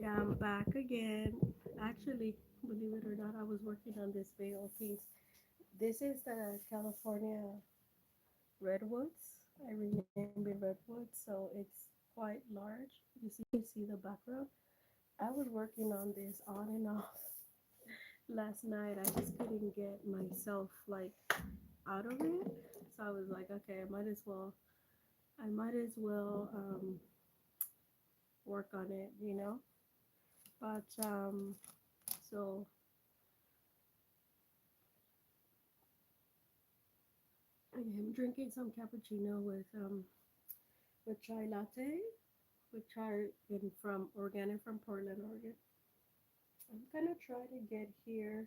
Yeah, I'm back again. Actually, believe it or not, I was working on this big old piece. This is the California redwoods. I renamed it redwood, so it's quite large. You see the background. I was working on this on and off last night. I just couldn't get myself like out of it, so I was like, okay, I might as well work on it. But so I'm drinking some cappuccino with chai latte, with chai from organic from Portland, Oregon. I'm gonna try to get here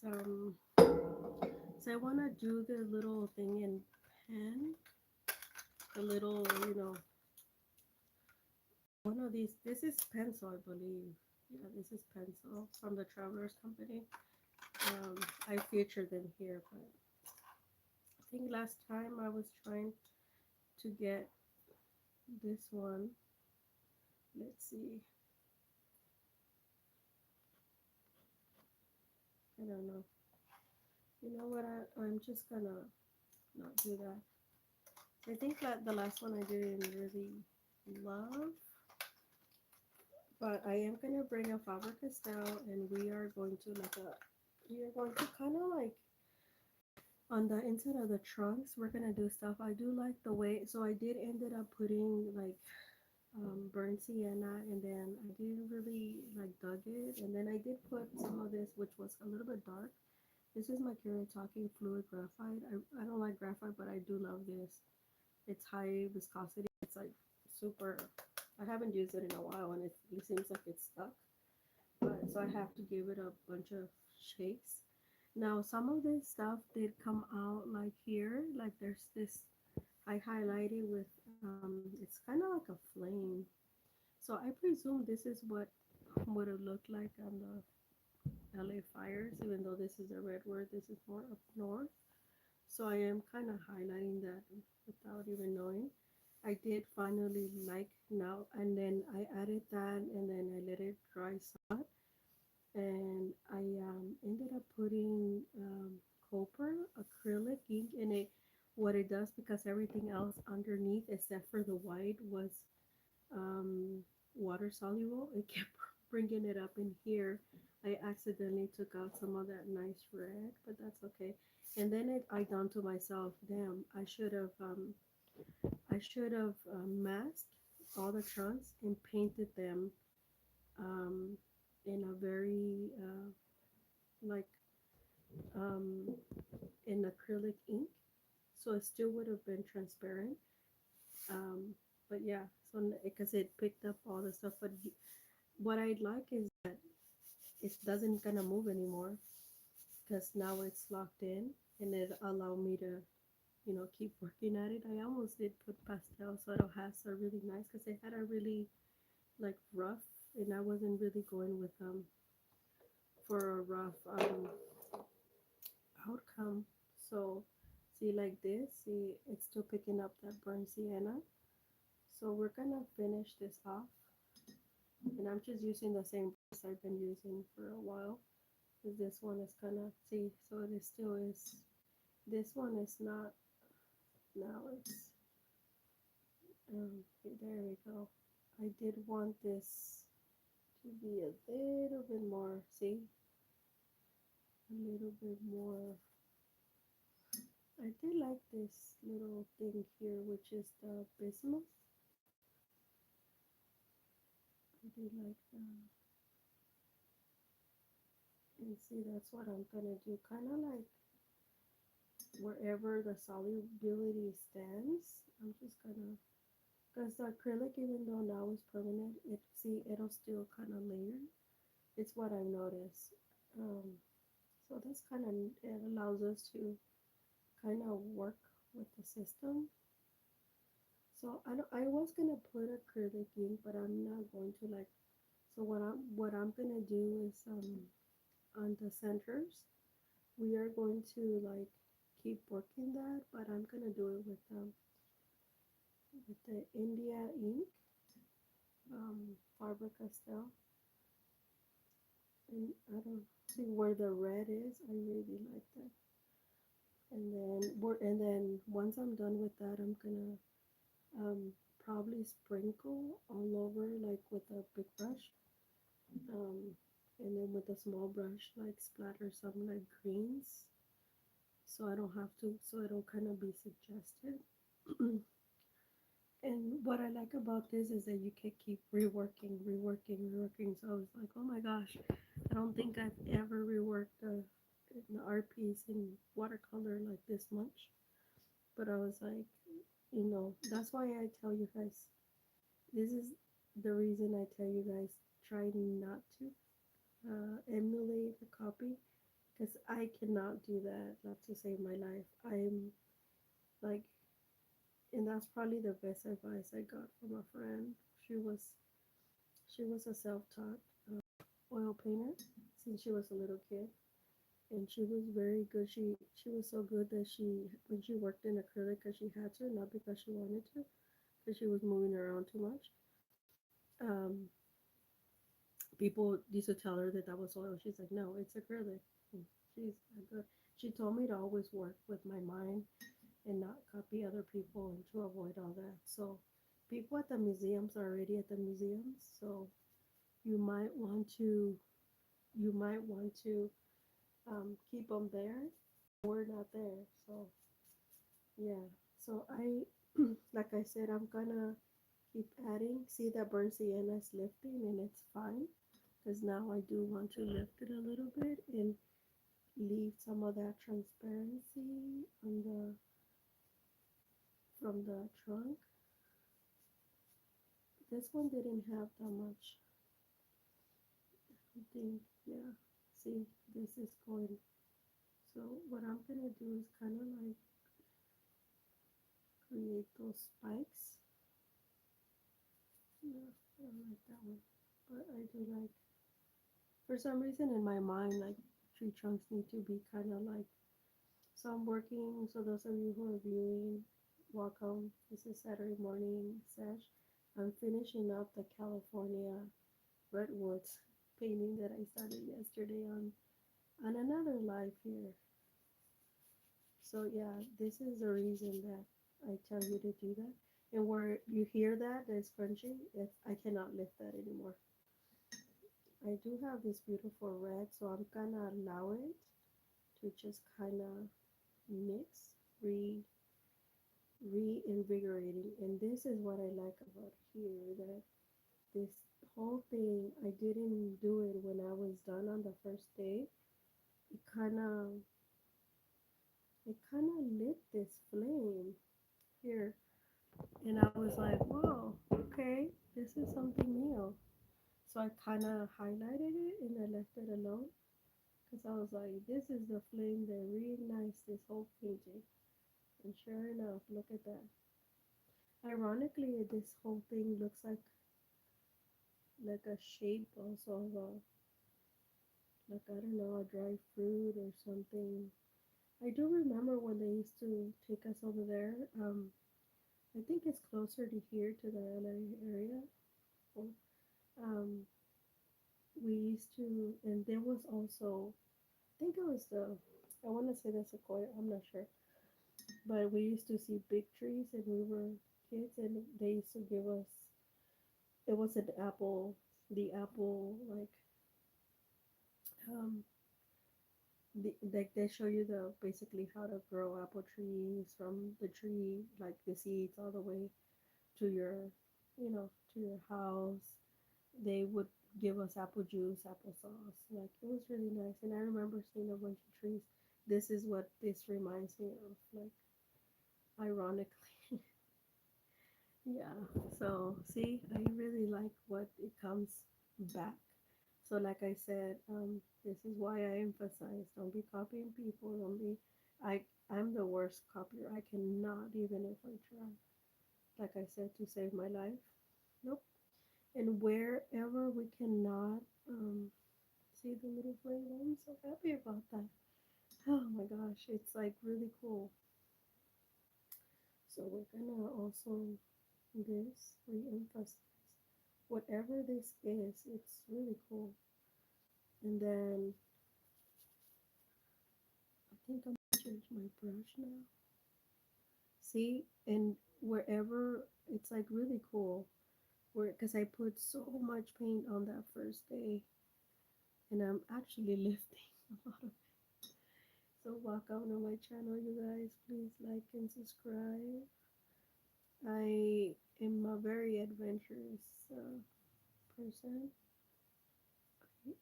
some. So I wanna do the little thing in pen, the little one of these. This is pencil, I believe. Yeah, this is pencil from the Travelers Company. I featured them here, but I think last time I was trying to get this one. Let's see. I don't know. You know what? I'm just gonna not do that. I think that the last one I didn't really love, but I am gonna bring a Faber Castell, and we are going to kind of like on the inside of the trunks. We're gonna do stuff. I do like the way. So I did ended up putting like burnt sienna, and then I didn't really like dug it, and then I did put some of this, which was a little bit dark. This is my Talking fluid graphite. I don't like graphite, but I do love this. It's high viscosity. It's like super. I haven't used it in a while, and it seems like it's stuck. But so I have to give it a bunch of shakes. Now some of this stuff did come out like here. Like there's this. I highlighted with. It's kind of like a flame. So I presume this is what would have looked like on the LA fires. Even though this is a red word, this is more up north. So I am kind of highlighting that without even knowing. I did finally like now, and then I added that, and then I let it dry somewhat, and I ended up putting copper acrylic ink in it. What it does, because everything else underneath except for the white was um, water soluble, it kept bringing it up in here. I accidentally took out some of that nice red, but that's okay. And then I done to myself, damn, I should have masked all the trunks and painted them um, in a very like um, in acrylic ink, so it still would have been transparent. Um, but yeah, so because it picked up all the stuff, but what I like is it doesn't gonna move anymore because now it's locked in, and it allow me to keep working at it. I almost did put pastel so it has a really nice, because it had a really like rough, and I wasn't really going with for a rough outcome. So see, like this, see, it's still picking up that burnt sienna. So we're gonna finish this off, and I'm just using the same brush I've been using for a while. Because this one is gonna see, so it still is. This one is not. Now it's okay, there we go. I did want this to be a little bit more. See, a little bit more. I did like this little thing here, which is the bismuth. I did like that. And see, that's what I'm gonna do. Kind of like wherever the solubility stands, I'm just gonna, because the acrylic, even though now is permanent, it'll still kind of layer. It's what I've noticed. So that's kind of, it allows us to kind of work with the system. So I was gonna put acrylic ink, but I'm not going to like. So what I'm gonna do is on the centers, we are going to like keep working that, but I'm gonna do it with the India ink, Faber-Castell, and I don't see where the red is. I really like that. And then once I'm done with that, I'm gonna probably sprinkle all over like with a big brush, um, and then with a small brush like splatter some like greens, so I don't have to, so I don't kind of be suggested. And what I like about this is that you can keep reworking, reworking, reworking. So I was like, oh my gosh, I don't think I've ever reworked an art piece in watercolor like this much. But I was like, that's why I tell you guys, this is the reason I tell you guys, try not to emulate a copy, because I cannot do that, not to save my life. I'm like, and that's probably the best advice I got from a friend. She was she was a self-taught oil painter since she was a little kid, and she was very good. She was so good that when she worked in acrylic, because she had to, not because she wanted to, because she was moving around too much. Um, People used to tell her that was oil. She's like, no, it's acrylic. And she's good. She told me to always work with my mind and not copy other people and to avoid all that. So people at the museums are already at the museums, so you might want to keep them there. We're not there, so yeah. So I like I said, I'm gonna keep adding. See that burnt sienna is lifting, and it's fine, because now I do want to lift it a little bit and leave some of that transparency on the from the trunk. This one didn't have that much. I think, yeah. See, this is going. So what I'm gonna do is kind of like create those spikes. No, I don't like that one, but I do like. For some reason in my mind, like tree trunks need to be kind of like. So I'm working. So those of you who are viewing, welcome. This is Saturday morning sesh. I'm finishing up the California redwoods painting that I started yesterday on another live here. So yeah, this is the reason that I tell you to do that. And where you hear that it's crunchy, I cannot lift that anymore. I do have this beautiful red, so I'm gonna allow it to just kind of mix, reinvigorating. And this is what I like about here, that this whole thing, I didn't do it when I was done on the first day. It kind of it kind of lit this flame here, and I was like, whoa, okay, this is something new. So I kind of highlighted it and I left it alone, because I was like, this is the flame that reignites this whole painting. And sure enough, look at that. Ironically, this whole thing looks like a shape also of a, like, I don't know, a dried fruit or something. I do remember when they used to take us over there. I think it's closer to here, to the LA area. Well, Um, we used to, and there was also, I think it was I want to say the sequoia, I'm not sure, but we used to see big trees and we were kids, and they used to give us, it was an apple, the apple, like, um, like they show you the basically how to grow apple trees from the tree, like the seeds all the way to your, to your house. They would give us apple juice, applesauce. Like, it was really nice. And I remember seeing a bunch of trees. This is what this reminds me of. Like, ironically, yeah. So see, I really like what it comes back. So like I said, this is why I emphasize, don't be copying people. Don't be. I I'm the worst copier. I cannot, even if I try. Like I said, to save my life. Nope. And wherever we cannot see the little flame, I'm so happy about that. Oh my gosh, it's like really cool. So we're gonna also this re-emphasize. whatever this is, it's really cool. And then I think I'm gonna change my brush now. See, and wherever it's like really cool, where because I put so much paint on that first day, and I'm actually lifting a lot of. So welcome to my channel, you guys. Please like and subscribe. I am a very adventurous person.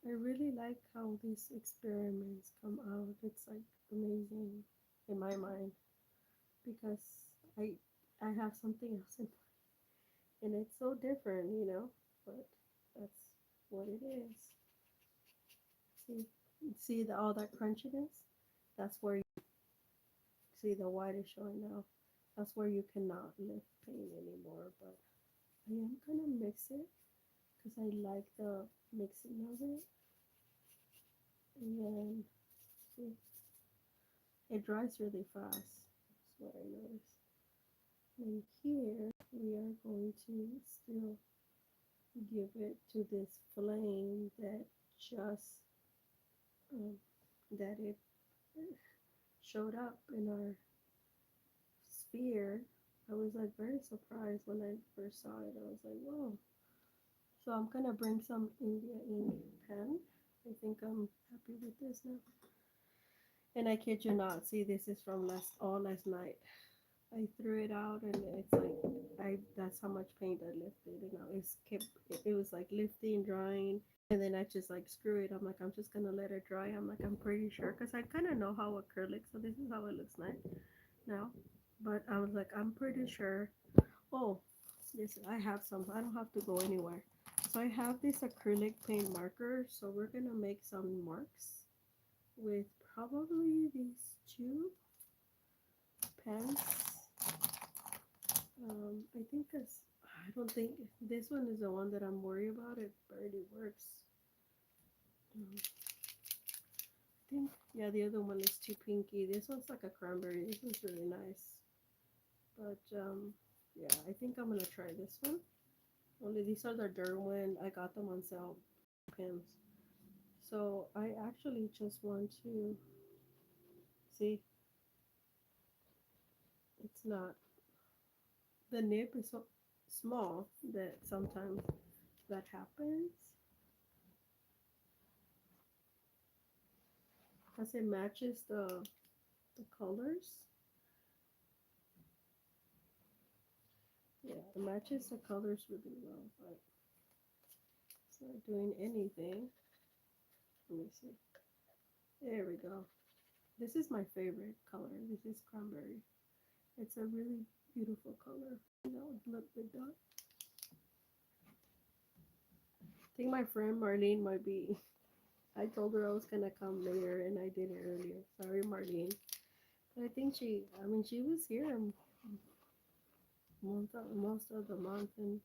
I really like how these experiments come out. It's like amazing in my mind because I I have something else in mind, and it's so different, but that's what it is. See, see all that crunchiness? That's where you see the white is showing now. That's where you cannot lift paint anymore. But I am gonna mix it because I like the mixing of it, and then see, it dries really fast. That's what I noticed. And here we are going to still give it to this flame that just um, that it showed up in our sphere. I was like very surprised when I first saw it. I was like, whoa. So I'm gonna bring some India ink pen. I think I'm happy with this now. And I kid you not, see, this is from last night. I threw it out and it's like that's how much paint I lifted. It was like lifting, drying, and then I just like screw it. I'm like I'm just gonna let it dry. I'm like I'm pretty sure because I kind of know how acrylic. So this is how it looks like now. But I was like I'm pretty sure. Oh, yes, I have some. I don't have to go anywhere. So I have this acrylic paint marker. So we're gonna make some marks with probably these two pens. I think this. I don't think this one is the one that I'm worried about. It barely works. I think yeah, the other one is too pinky. This one's like a cranberry. This one's really nice. But yeah, I think I'm gonna try this one. Only these are the Derwent. I got them on sale pins. So I actually just want to see. It's not the nib is so small that sometimes that happens. As it matches the colors. Yeah, it matches the colors really well, but it's not doing anything. Let me see. There we go. This is my favorite color. This is cranberry. It's a really beautiful color. Look with that. I think my friend Marlene might be. I told her I was gonna come later, and I did it earlier. Sorry, Marlene. But I think she was here most of the month, and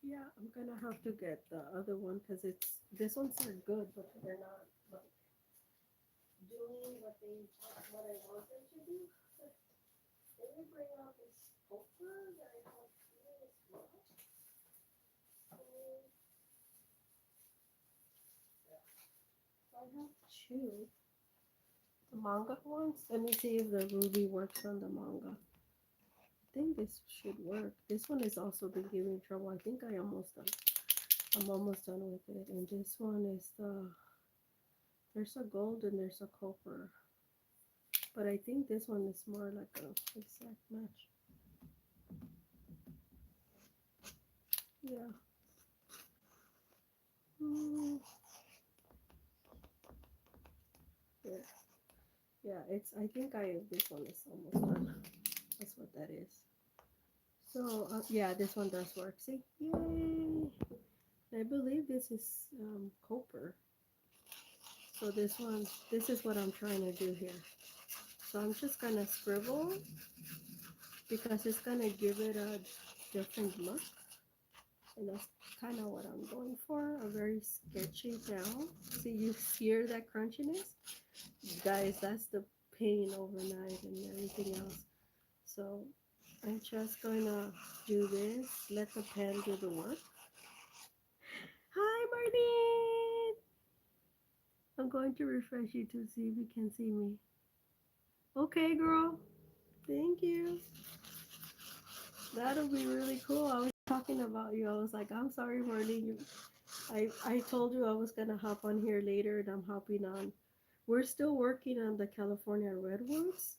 yeah, I'm gonna have to get the other one because this ones are good, but they're not like doing what I want them to do. Let me bring out this poker that I have here as well. So I have two. The manga ones. Let me see if the ruby works on the manga. I think this should work. This one is also been giving trouble. I think I almost done. I'm almost done with it. And this one is there's a gold and there's a copper. But I think this one is more like a exact match. Yeah. Yeah. Yeah, I think this one is almost done. That's what that is. So, yeah, this one does work. See? Yay! I believe this is copper. So this is what I'm trying to do here. So I'm just gonna scribble because it's gonna give it a different look. And that's kind of what I'm going for, a very sketchy brown. See, you hear that crunchiness? Guys, that's the pain overnight and everything else. So I'm just going to do this. Let the pen do the work. Hi, Marlene! I'm going to refresh you to see if you can see me. Okay, girl. Thank you. That'll be really cool. I was talking about you. I was like, I'm sorry, Marlene. I told you I was going to hop on here later, and I'm hopping on. We're still working on the California redwoods.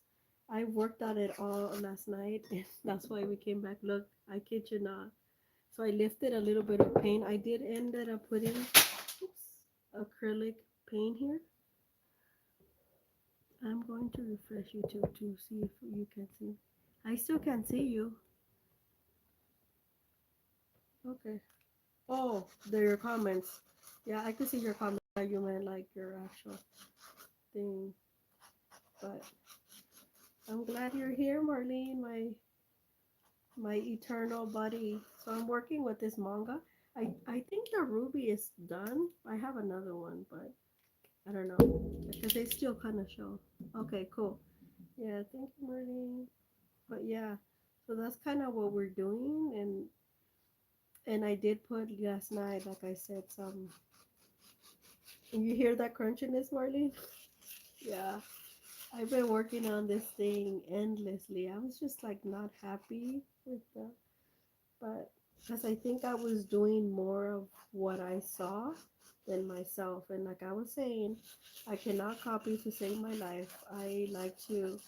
I worked on it all last night, and that's why we came back. Look, I kid you not. So I lifted a little bit of paint. I did ended up putting acrylic paint here. I'm going to refresh you too to see if you can see. I still can't see you. Okay. Oh, there are your comments. Yeah, I can see your comments. You meant like your actual thing. But I'm glad you're here, Marlene, my eternal buddy. So I'm working with this manga. I think the ruby is done. I have another one, but I don't know because they still kind of show. Okay, cool. Yeah, thank you, Marlene. But yeah, so that's kind of what we're doing, and I did put last night, like I said, some. And you hear that crunchiness, Marlene? Yeah, I've been working on this thing endlessly. I was just like not happy with the, but because I think I was doing more of what I saw than myself. And like I was saying, I cannot copy to save my life. I like to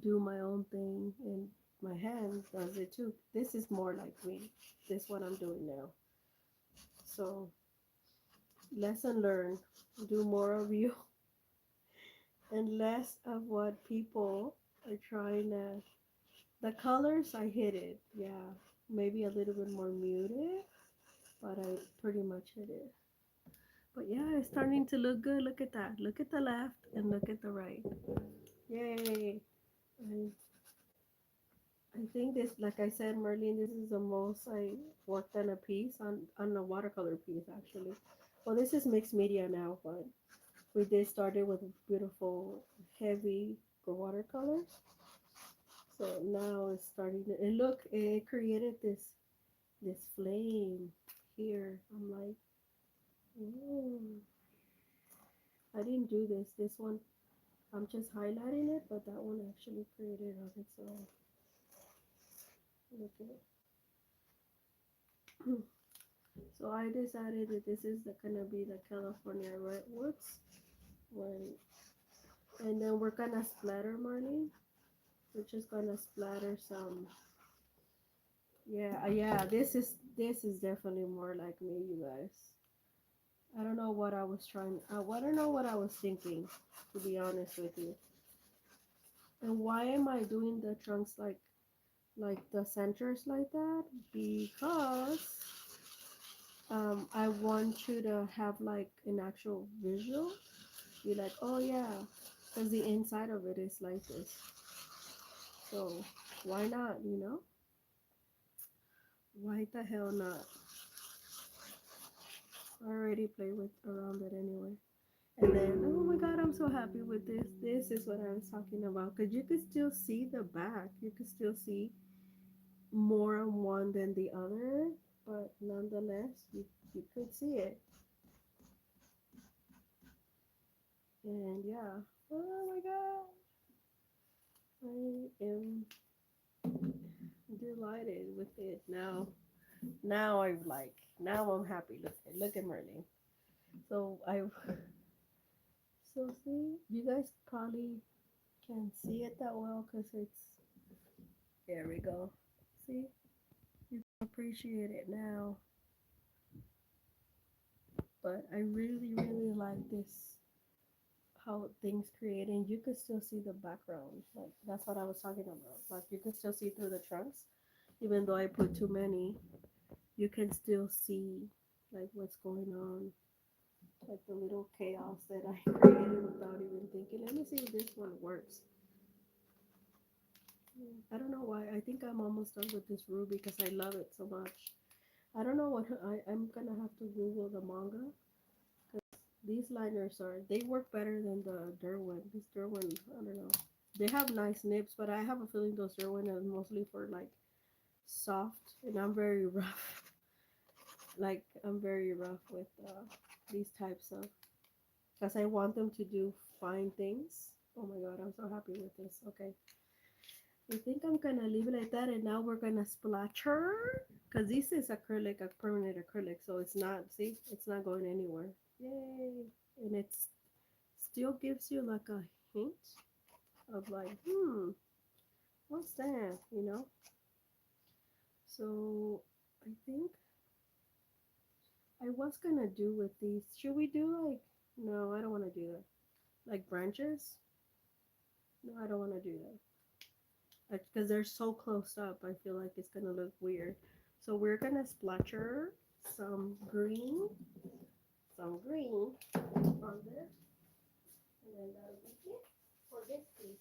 do my own thing, and my hand does it too. This is more like me. This is what I'm doing now. So lesson learned. Do more of you and less of what people are trying to. The colors I hit it, yeah, maybe a little bit more muted, but I pretty much hit it. But yeah, it's starting to look good. Look at that. Look at the left and look at the right. Yay! I I think this, like I said, Merlin, this is the most I worked on a piece on a watercolor piece actually. Well, this is mixed media now, but we did started with beautiful heavy watercolors. So now it's starting to, and look, it created this flame here. I'm like, ooh, I didn't do this. This one, I'm just highlighting it, but that one actually created on its own. Look at it. So I decided that this is gonna be the California redwoods when, and then we're gonna splatter, Marlene. We're just gonna splatter some. Yeah, yeah. This is definitely more like me, you guys. I don't know what I was trying. I don't know what I was thinking, to be honest with you. And why am I doing the trunks like the centers like that? Because I want you to have like an actual visual. Be like, oh yeah, because the inside of it is like this. So why not? Why the hell not? I already play with around it anyway. And then, oh my god, I'm so happy with this. This is what I was talking about. Because you could still see the back. You could still see more on one than the other. But nonetheless, you could see it. And yeah. Oh my god. I am delighted with it now. Now I'm like, now I'm happy. Look at Merlin. So I, so see, you guys probably can't see it that well because it's, there we go. See, you can appreciate it now. But I really, really like this, how things create, and you could still see the background. Like that's what I was talking about. Like you could still see through the trunks, even though I put too many. You can still see like what's going on, like the little chaos that I created without even thinking. Let me see if this one works. I don't know why. I think I'm almost done with this ruby because I love it so much. I don't know what I'm gonna have to Google the manga because these liners are, they work better than the Derwent. This Derwent, I don't know. They have nice nips, but I have a feeling those Derwent are mostly for like soft, and I'm very rough. Like I'm very rough with these types of, because I want them to do fine things. Oh my god, I'm so happy with this. Okay, I think I'm gonna leave it like that, and now we're gonna splatter, because this is acrylic, a permanent acrylic, so it's not, see, it's not going anywhere. Yay! And it still gives you like a hint of like, what's that? You know. So I think I was gonna do with these. Should we do like? No, I don't want to do that. Like branches? No, I don't want to do that. Because they're so close up, I feel like it's gonna look weird. So we're gonna splatter some green, some green on this, and then that'll be it for this piece.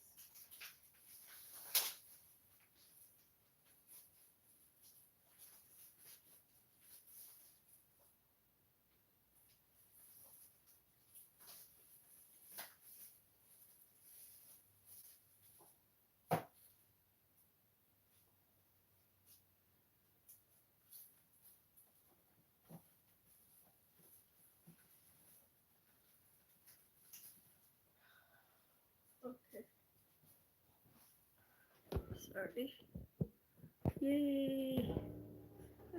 Okay. Sorry. Yay! I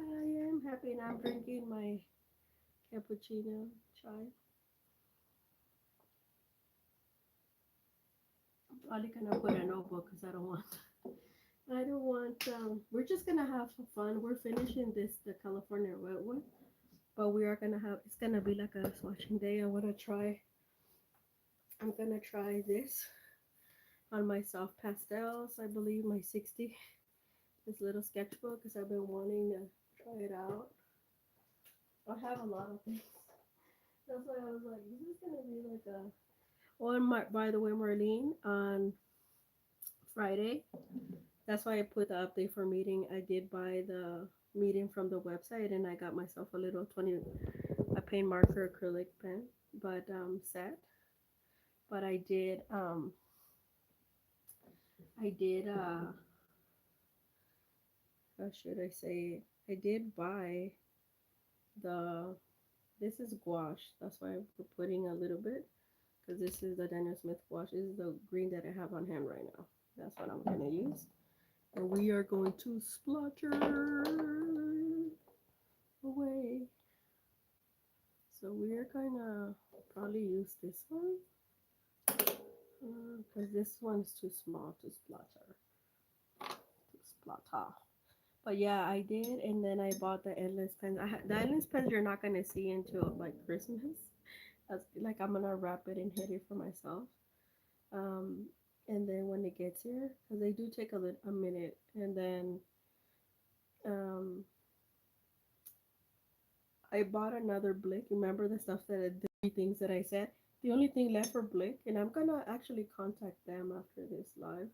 am happy, and I'm drinking my cappuccino chai. I'm probably gonna put a notebook because I don't want. I don't want. We're just gonna have some fun. We're finishing this the California Red one, but we are gonna have. It's gonna be like a swatching day. I wanna try. I'm gonna try this on my soft pastels. I believe my 60. This little sketchbook because I've been wanting to try it out. I have a lot of things. That's why I was like, this is gonna be like a. Oh, and by the way, Marlene, on Friday, that's why I put the update for meeting. I did buy the meeting from the website, and I got myself a little 20 a paint marker acrylic pen, but set. But I did how should I say it? I did buy the this is gouache. That's why I'm putting a little bit, because this is the Daniel Smith gouache. This is the green that I have on hand right now. That's what I'm gonna use. And we are going to splatter away. So we're gonna probably use this one because this one's too small to splatter. To splatter. But yeah, I did, and then I bought the endless pens. The endless pens you're not gonna see until like Christmas. That's like I'm gonna wrap it and hit it for myself. Um, and then when it gets here, because they do take a minute, and then um, I bought another blick. Remember the stuff that the three things that I said? The only thing left for blick, and I'm gonna actually contact them after this live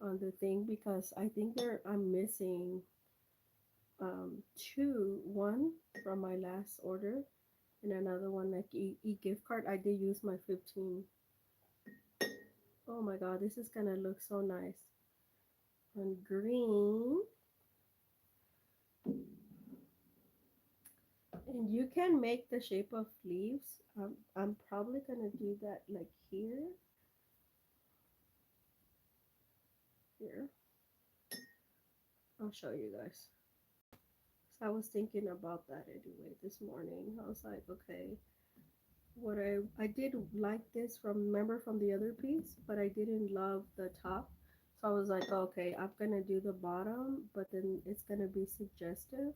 on the thing because I think I'm missing one from my last order and another one like gift card. I did use my 15. Oh my god, this is gonna look so nice on green. And you can make the shape of leaves. I'm probably gonna do that like here. Here. I'll show you guys. So I was thinking about that anyway this morning. I was like, okay, what I did like this from, remember, from the other piece, but I didn't love the top. So I was like, okay, I'm gonna do the bottom, but then it's gonna be suggestive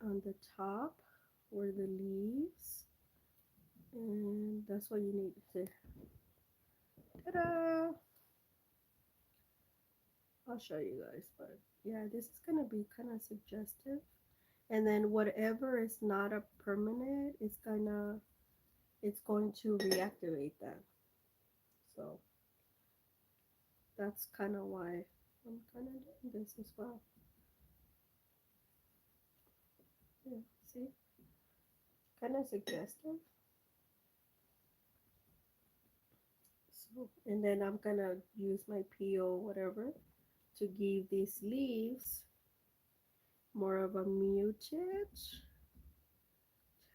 on the top where the leaves, and that's what you need to. Ta-da! I'll show you guys, but yeah, this is gonna be kind of suggestive. And then whatever is not a permanent, it's going to reactivate that. So that's kind of why I'm kind of doing this as well. Yeah, see, kind of suggestive. So, and then I'm gonna use my PO whatever to give these leaves more of a muted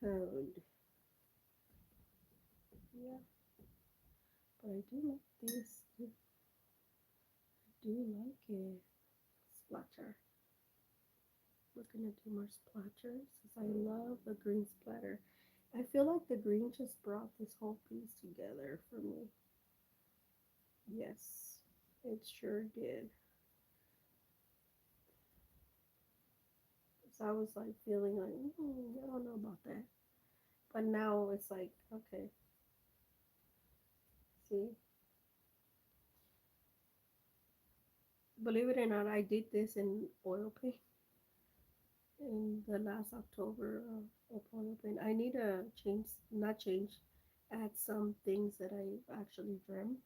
tone. Yeah, but I do like this. I do like it. Splatter. We're gonna do more splatters because I love the green splatter. I feel like the green just brought this whole piece together for me. Yes, it sure did. So I was like feeling like, I don't know about that. But now it's like, okay, see, believe it or not, I did this in oil paint in the last October of oil paint. I need to change, not change, add some things that I actually dreamt.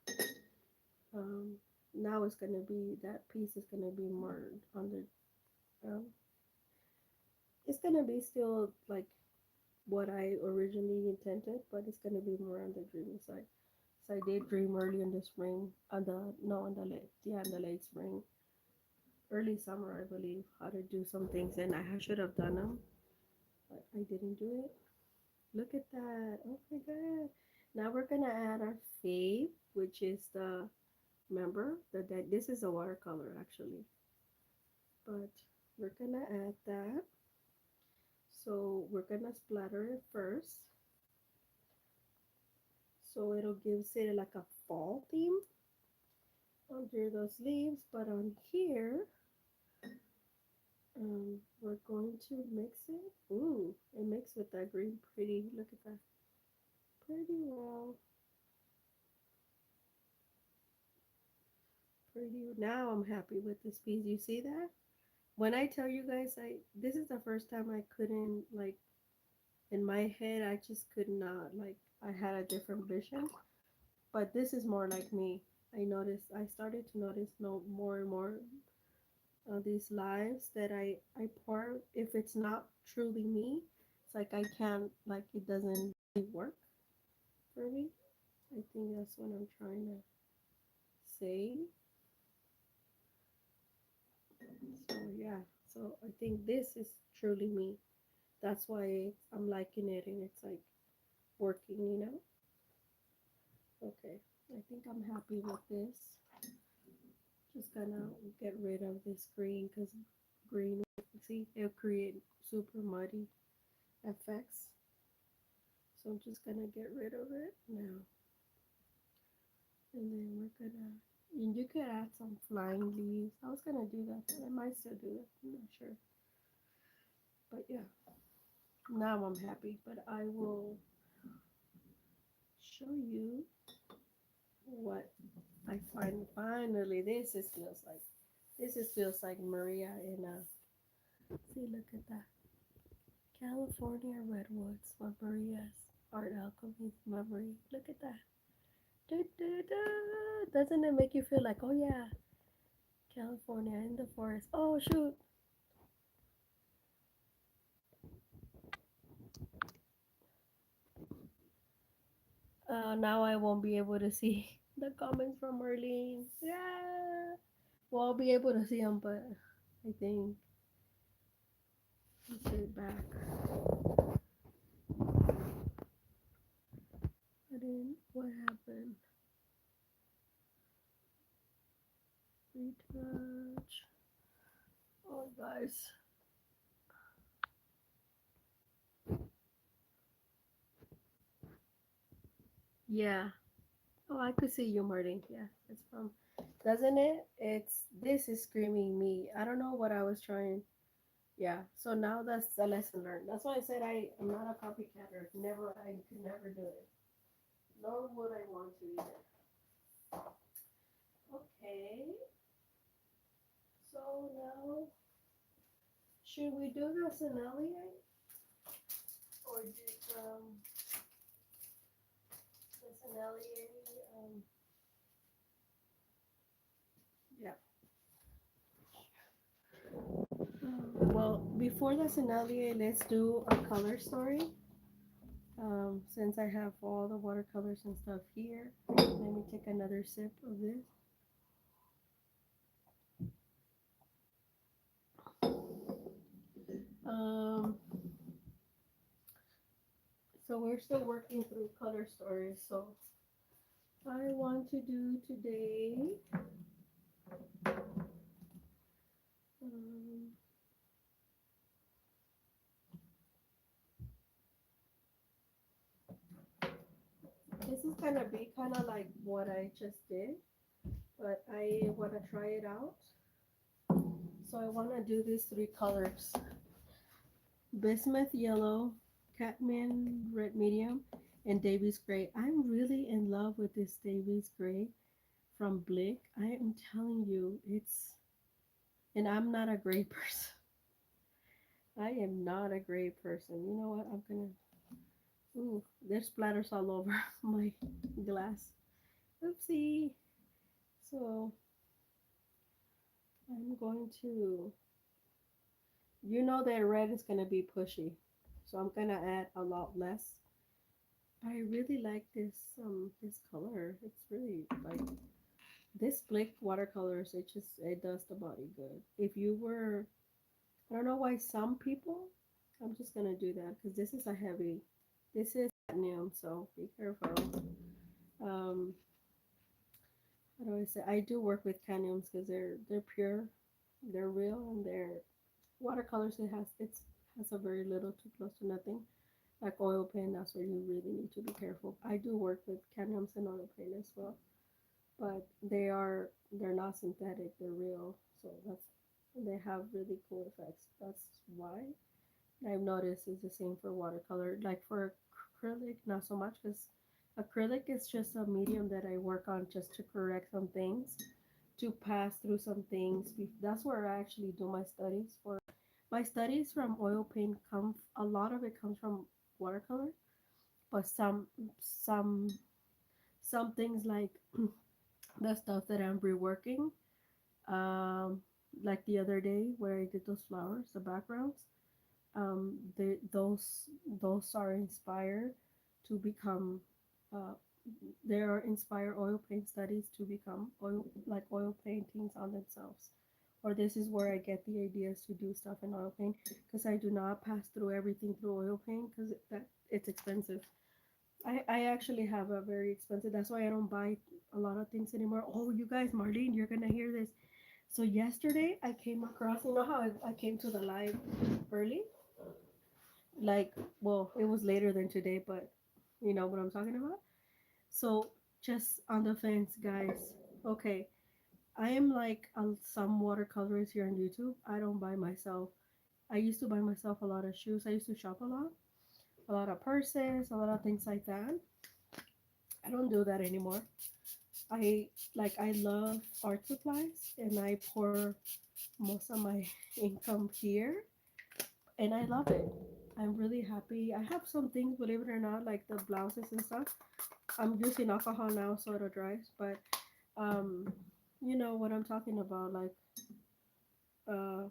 Um, Now it's gonna be that piece is gonna be more on the. It's gonna be still like what I originally intended, but it's gonna be more on the dreamy side. So I did dream early in the spring, on the no, on the late, yeah, in the late spring, early summer, I believe, how to do some things, and I should have done them, but I didn't do it. Look at that! Oh my god! Now we're gonna add our fave, which is the remember that this is a watercolor actually, but we're gonna add that. So we're gonna splatter it first, so it'll give it like a fall theme under those leaves. But on here, we're going to mix it. Ooh, it mixed with that green pretty. Look at that, pretty well. Pretty. Now I'm happy with this piece. You see that? When I tell you guys, I this is the first time I couldn't like in my head. I just could not like. I had a different vision, but this is more like me. I noticed. I started to notice no more and more these lives that I pour. If it's not truly me, it's like I can't like it doesn't really work for me. I think that's what I'm trying to say. So yeah, so I think this is truly me. That's why I'm liking it and it's like working, you know? Okay, I think I'm happy with this. Just gonna get rid of this green because green, see, it'll create super muddy effects. So I'm just gonna get rid of it now. And then we're gonna, and you could add some flying leaves. I was gonna do that, but I might still do it. I'm not sure. But yeah, now I'm happy. But I will show you what I find. Finally, this is feels like. This is feels like Maria in a. See, look at that. California redwoods, my Maria's Art-Alchemy memory. Look at that. Do, do, do. Doesn't it make you feel like, oh yeah, California in the forest? Oh shoot. Now I won't be able to see the comments from Marlene. Yeah. Well, I'll be able to see them, but I think let's it back. I didn't. What happened? Retouch. Oh, guys. Yeah. Oh, I could see you, Martin. Yeah, it's from. Doesn't it? It's this is screaming me. I don't know what I was trying. Yeah. So now that's the lesson learned. That's why I said I'm not a copycatter. Never. I could never do it. Nor would I want to either. Okay. So now, should we do the scenario or just the scenario? Yeah. Well, before the scenario, let's do a color story. Since I have all the watercolors and stuff here, let me take another sip of this. Um, so we're still working through color stories. So I want to do today. Um, this is gonna be kind of like what I just did, but I want to try it out. So I want to do these three colors: bismuth yellow, cadmium red medium, and Davies gray. I'm really in love with this Davies gray from Blick. I am telling you, and I'm not a gray person. I am not a gray person. You know what? I'm gonna. Ooh, there's splatters all over my glass. Oopsie. So I'm going to. You know that red is gonna be pushy, so I'm gonna add a lot less. I really like this color. It's really like this Blick watercolors. It does the body good. If you were, I don't know why some people. I'm just gonna do that because this is a heavy. This is cadmium, so be careful. Um, how do I say? I do work with cadmiums because they're pure, they're real, and they're watercolors. It has a very little to close to nothing. Like oil paint, that's where you really need to be careful. I do work with cadmiums and oil paint as well, but they're not synthetic. They're real, so they have really cool effects. That's why I've noticed is the same for watercolor. Like for acrylic, not so much because acrylic is just a medium that I work on just to correct some things, to pass through some things. That's where I actually do my studies for. My studies from oil paint come, a lot of it comes from watercolor, but some some things like the stuff that I'm reworking, um, like the other day where I did those flowers, the backgrounds. Those are inspired to become uh, they are inspired oil paint studies to become oil paintings on themselves, or this is where I get the ideas to do stuff in oil paint because I do not pass through everything through oil paint because it's expensive. I actually have a very expensive, that's why I don't buy a lot of things anymore. Oh, you guys, Marlene, you're gonna hear this. So yesterday I came across, you know how I came to the live early, like, well, it was later than today, but you know what I'm talking about. So just on the fence, guys. Okay, I am like some watercolors here on YouTube. I don't buy myself. I used to buy myself a lot of shoes. I used to shop a lot of purses, a lot of things like that. I don't do that anymore. I love art supplies, and I pour most of my income here, and I love it. I'm really happy. I have some things, believe it or not, like the blouses and stuff. I'm using alcohol now so it dries, but um, you know what I'm talking about. Like, uh,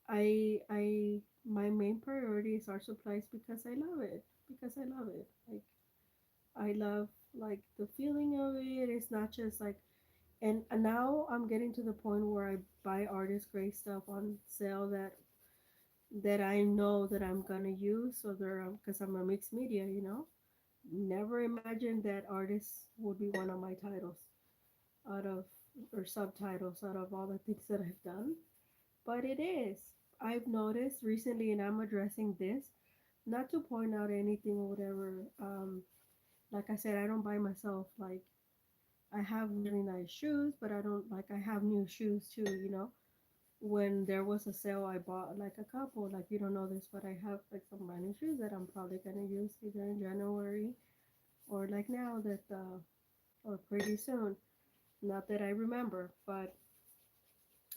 my main priority is art supplies because I love it. Because I love it. Like, I love like the feeling of it. It's not just like, and now I'm getting to the point where I buy artist grade stuff on sale that I know that I'm gonna use. So they're because I'm a mixed media, you know. Never imagined that artists would be one of my titles out of or subtitles out of all the things that I've done. But it is. I've noticed recently, and I'm addressing this, not to point out anything or whatever. Like I said, I don't buy myself like I have really nice shoes, but I don't like I have new shoes too. You know, when there was a sale, I bought like a couple. Like you don't know this, but I have like some brand new shoes that I'm probably gonna use either in January or like now that or pretty soon. Not that I remember, but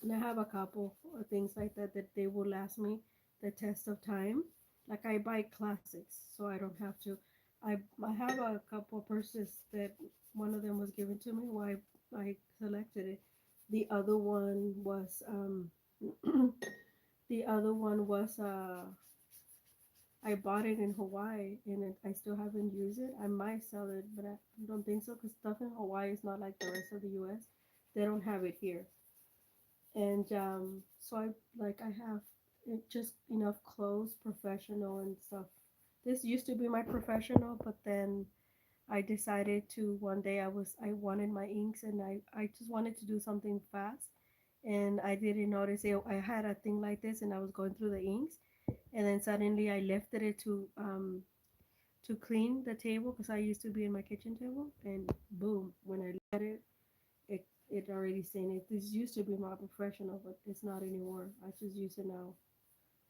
and I have a couple of things like that that they will last me the test of time. Like I buy classics, so I don't have to. I have a couple of purses that one of them was given to me. Why I selected it. The other one was the other one was I bought it in Hawaii and I still haven't used it. I might sell it, but I don't think so because stuff in Hawaii is not like the rest of the U.S. They don't have it here, and so I have just enough clothes, professional and stuff. This used to be my professional, but then I decided to one day I wanted my inks and I just wanted to do something fast, and I didn't notice I had a thing like this and I was going through the inks, and then suddenly I lifted it to clean the table because I used to be in my kitchen table, and boom, when I looked at it already stained it. This used to be my professional, but it's not anymore. I just use it now,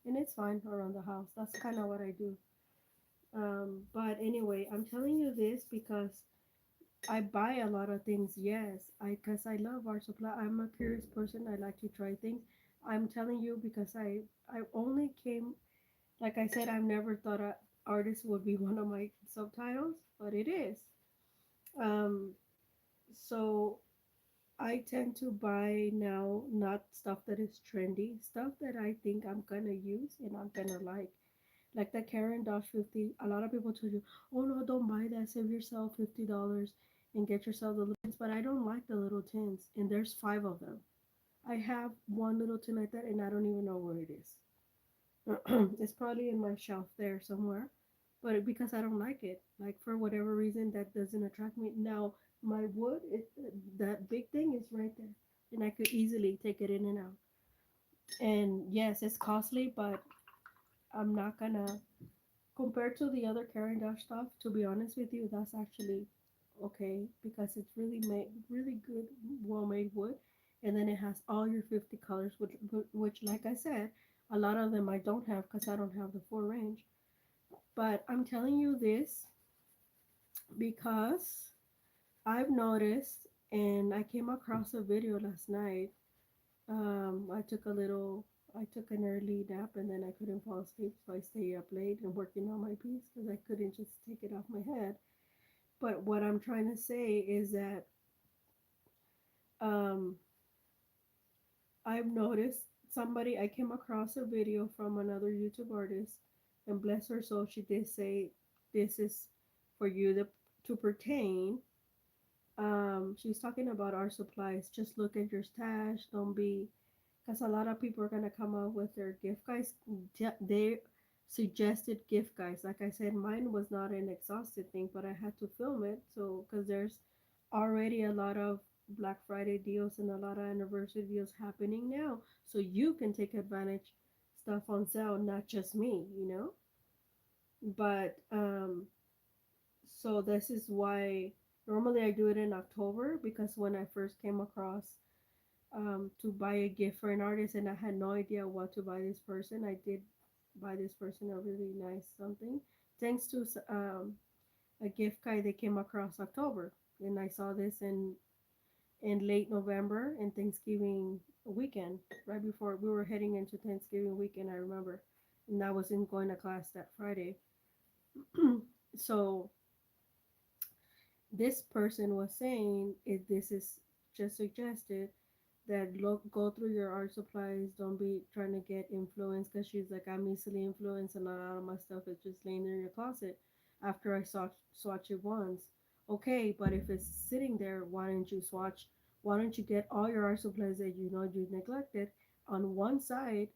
and it's fine around the house. That's kind of what I do. But anyway, I'm telling you this because I buy a lot of things. Yes, I because I love art supply. I'm a curious person. I like to try things. I'm telling you because I only came, like I said, I've never thought a artist would be one of my subtitles, but it is. Um, so I tend to buy now not stuff that is trendy, stuff that I think I'm gonna use and I'm gonna like. Like the Karen Dodge 50. A lot of people tell you, oh no, don't buy that. Save yourself $50 and get yourself the little tins. But I don't like the little tins, and there's five of them. I have one little tin like that, and I don't even know where it is. It's probably in my shelf there somewhere, but because I don't like it, like for whatever reason, that doesn't attract me. Now my wood, that big thing is right there, and I could easily take it in and out. And yes, it's costly, but I'm not gonna compared to the other Karen Dash stuff. To be honest with you, that's actually okay because it's really made, really good, well made wood, and then it has all your 50 colors, which like I said, a lot of them I don't have because I don't have the full range. But I'm telling you this because I've noticed, and I came across a video last night. I took an early nap and then I couldn't fall asleep, so I stayed up late and working on my piece because I couldn't just take it off my head. But what I'm trying to say is that um, I've noticed I came across a video from another YouTube artist, and bless her soul, she did say this is for you to pertain. She's talking about our supplies. Just look at your stash. Don't be, because a lot of people are gonna come up with their gift guides. They suggested gift guides. Like I said, mine was not an exhausted thing, but I had to film it. So because there's already a lot of Black Friday deals and a lot of anniversary deals happening now, so you can take advantage stuff on sale, not just me, you know. But so this is why normally I do it in October because when I first came across to buy a gift for an artist and I had no idea what to buy this person, I did buy this person a really nice something thanks to a gift guide that came across October, and I saw this in late November and Thanksgiving weekend, right before we were heading into Thanksgiving weekend. I remember, and I wasn't going to class that Friday. So this person was saying if this is just suggested that look go through your art supplies, don't be trying to get influenced because she's like I'm easily influenced and a lot of my stuff is just laying in your closet after I swatch it once. Okay, but if it's sitting there, why don't you get all your art supplies that you know you neglected on one side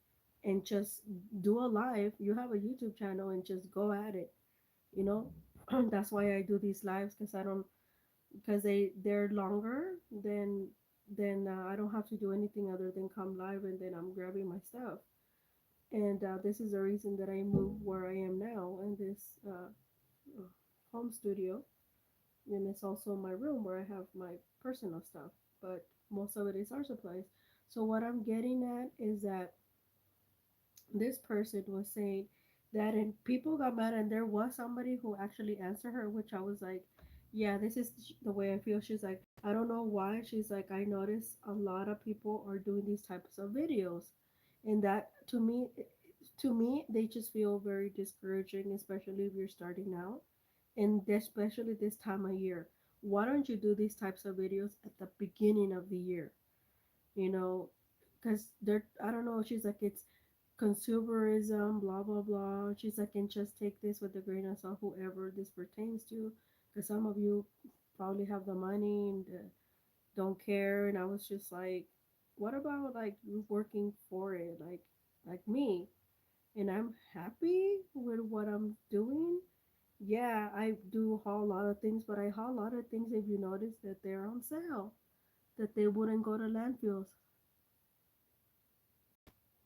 and just do a live. You have a YouTube channel and just go at it, you know. That's why I do these lives because I don't because they're longer than I don't have to do anything other than come live and then I'm grabbing my stuff. And this is the reason that I moved where I am now in this home studio, and it's also my room where I have my personal stuff. But most of it is art supplies. So what I'm getting at is that this person was saying that and people got mad and there was somebody who actually answered her, which I was like, yeah, this is the way I feel. She's like, I don't know why. She's like, I notice a lot of people are doing these types of videos, and that to me they just feel very discouraging, especially if you're starting out, and especially this time of year. Why don't you do these types of videos at the beginning of the year, you know? Because they're, I don't know, she's like, it's consumerism, blah blah blah. She's like, and just take this with a grain of salt, whoever this pertains to, because some of you probably have the money and don't care. And I was just like, what about like you working for it, like me, and I'm happy with what I'm doing. Yeah, I do haul a lot of things, but I haul a lot of things if you notice that they're on sale, that they wouldn't go to landfills.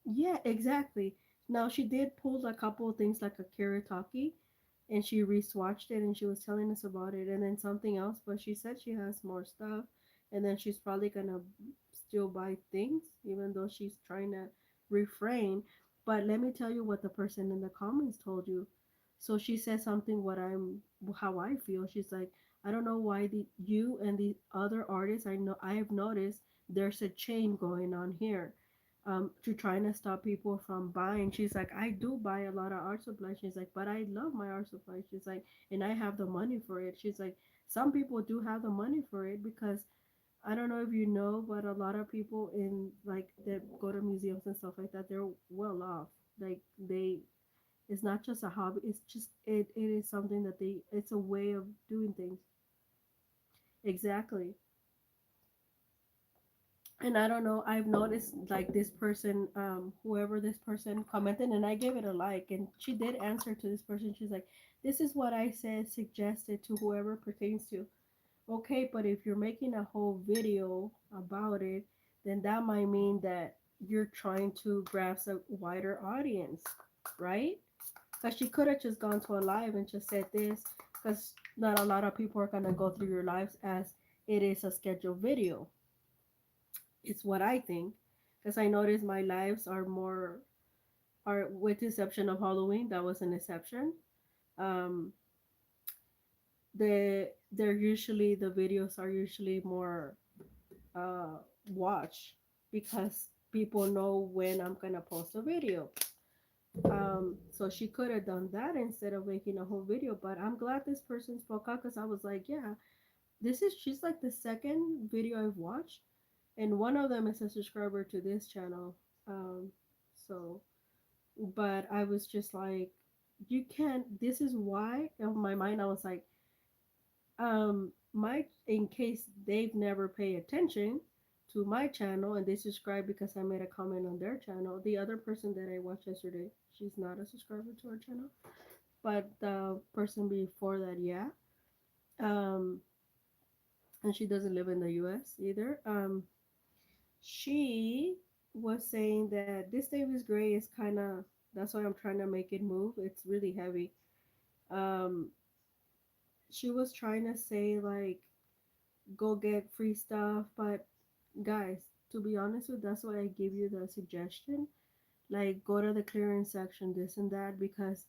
Yeah, exactly. Now she did pull a couple of things like a karaoke, and she re-swatched it and she was telling us about it, and then something else. But she said she has more stuff, and then she's probably gonna still buy things, even though she's trying to refrain. But let me tell you what the person in the comments told you. So she said something what I'm how I feel. She's like, I don't know why the you and the other artists I have noticed there's a chain going on here to trying to stop people from buying. She's like, I do buy a lot of art supplies. She's like, but I love my art supplies. She's like, and I have the money for it. She's like, some people do have the money for it because I don't know if you know, but a lot of people in like that go to museums and stuff like that, they're well off. Like they, it's not just a hobby. It's just it is something that they. It's a way of doing things. Exactly. And I don't know, I've noticed like this person, whoever this person commented, and I gave it a like, and she did answer to this person. She's like, this is what I said, suggested to whoever pertains to. Okay, but if you're making a whole video about it, then that might mean that you're trying to grasp a wider audience, right? Because she could have just gone to a live and just said this, because not a lot of people are going to go through your lives as it is a scheduled video. It's what I think, because I noticed my lives are more are with the exception of Halloween. That was an exception. Um, they're usually the videos are usually more uh watched because people know when I'm gonna post a video. So she could have done that instead of making a whole video. But I'm glad this person spoke up because I was like, yeah, this is she's like the second video I've watched, and one of them is a subscriber to this channel. So but I was just like, you can't. This is why in my mind I was like, my in case they've never paid attention to my channel and they subscribe because I made a comment on their channel. The other person that I watched yesterday, she's not a subscriber to our channel, but the person before that, yeah. Um, and she doesn't live in the U.S. either. She was saying that this Davis Gray is kind of that's why I'm trying to make it move. It's really heavy. Um, she was trying to say like go get free stuff, but guys, to be honest with, that's why I give you the suggestion. Like go to the clearance section, this and that, because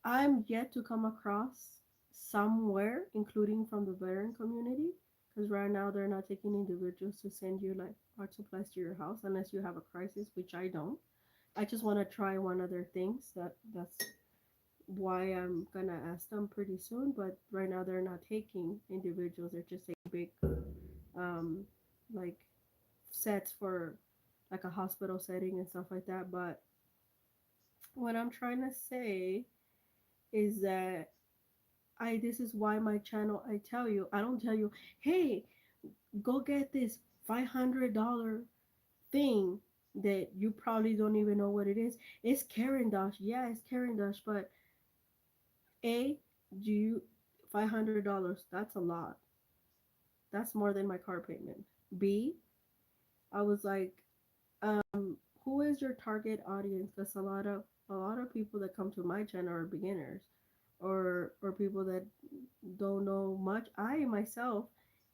I'm yet to come across somewhere, including from the veteran community, because right now they're not taking individuals to send you like art supplies to your house unless you have a crisis, which I don't. I just want to try one other things. That's why I'm gonna ask them pretty soon. But right now they're not taking individuals. They're just taking big um like sets for like a hospital setting and stuff like that. But what I'm trying to say is that I this is why my channel I tell you I don't tell you, hey, go get this $500 thing that you probably don't even know what it is. It's Karen Dash. Yeah, it's Karen Dash, but A, do you $500? That's a lot. That's more than my car payment. B, I was like, who is your target audience? Because a lot of people that come to my channel are beginners, or people that don't know much. I myself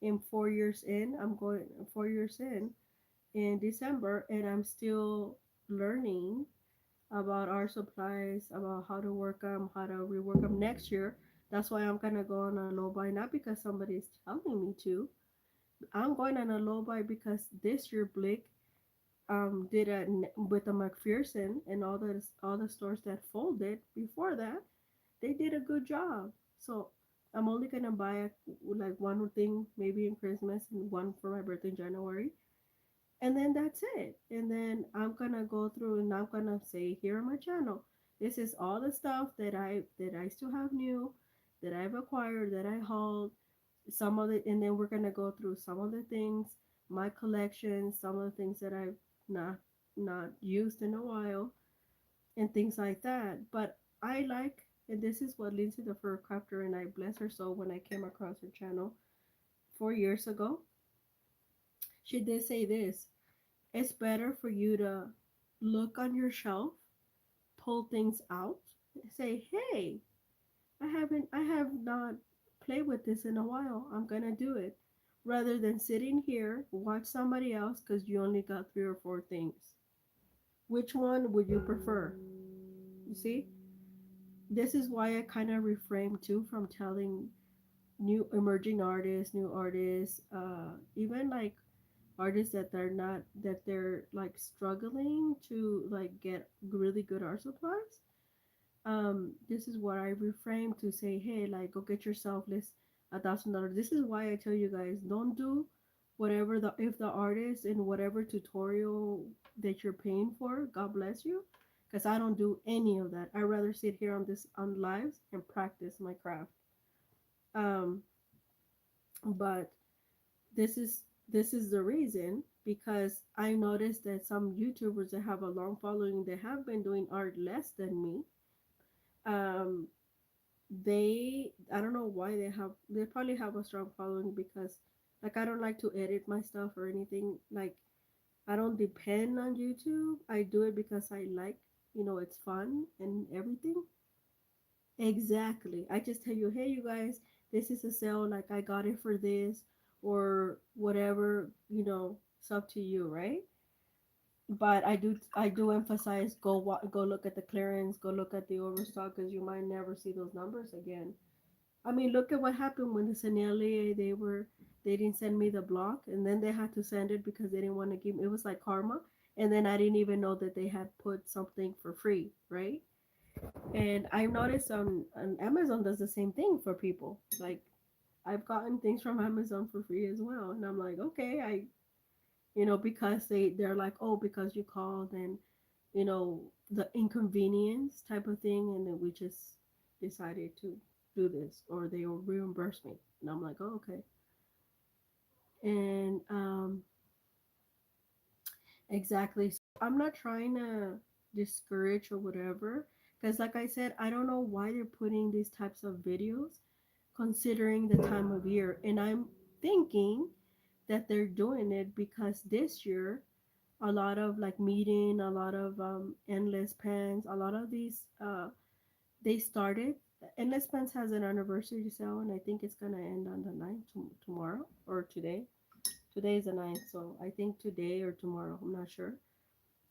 am 4 years in. I'm going 4 years in December, and I'm still learning about art supplies, about how to work them, how to rework them next year. That's why I'm gonna go on a low buy, not because somebody's telling me to. I'm going on a low buy because this year Blake did a with the McPherson and all the stores that folded before that, they did a good job. So I'm only gonna buy like one thing maybe in Christmas and one for my birthday in January. And then that's it. And then I'm gonna go through and I'm gonna say here on my channel, this is all the stuff that I still have new, that I've acquired, that I hold, some of it, and then we're gonna go through some of the things, my collection, some of the things that I've not not used in a while, and things like that. But I like, and this is what Lindsay the Fur Crafter, and I bless her soul, when I came across her channel 4 years ago, she did say this: it's better for you to look on your shelf, pull things out, say, hey, I have not played with this in a while. I'm gonna do it. Rather than sitting here, watch somebody else because you only got three or four things. Which one would you prefer? You see? This is why I kind of refrain too from telling new emerging artists, new artists, even like artists that they're like struggling to like get really good art supplies. This is what I reframe to say, hey, like go get yourself this $1,000. This is why I tell you guys, don't do whatever the if the artist in whatever tutorial that you're paying for, God bless you, because I don't do any of that. I rather sit here on this on lives and practice my craft. Um, but this is the reason, because I noticed that some YouTubers that have a long following, they have been doing art less than me. Um, I don't know why they probably have a strong following, because like I don't like to edit my stuff or anything. Like I don't depend on YouTube. I do it because I like, it's fun and everything. Exactly. I just tell you, hey, you guys, this is a sale. Like I got it for this or whatever. It's up to you, right? But I do emphasize, go look at the clearance, go look at the overstock, because you might never see those numbers again. I mean, look at what happened when the Senele, they didn't send me the block, and then they had to send it because they didn't want to give me. It was like karma, and then I didn't even know that they had put something for free, right? And I noticed on Amazon does the same thing for people. Like I've gotten things from Amazon for free as well, and I'm like, okay, because they're like, oh, because you called, and the inconvenience type of thing, and then we just decided to do this, or they will reimburse me, and I'm like, oh, okay. And exactly, so I'm not trying to discourage or whatever, because like I said, I don't know why they're putting these types of videos considering the time of year, and I'm thinking that they're doing it because this year a lot of like meeting, a lot of endless pens, a lot of these they started. Endless Pens has an anniversary sale, and I think it's gonna end on the 9th, tomorrow or today. Today is the 9th, so I think today or tomorrow. I'm not sure.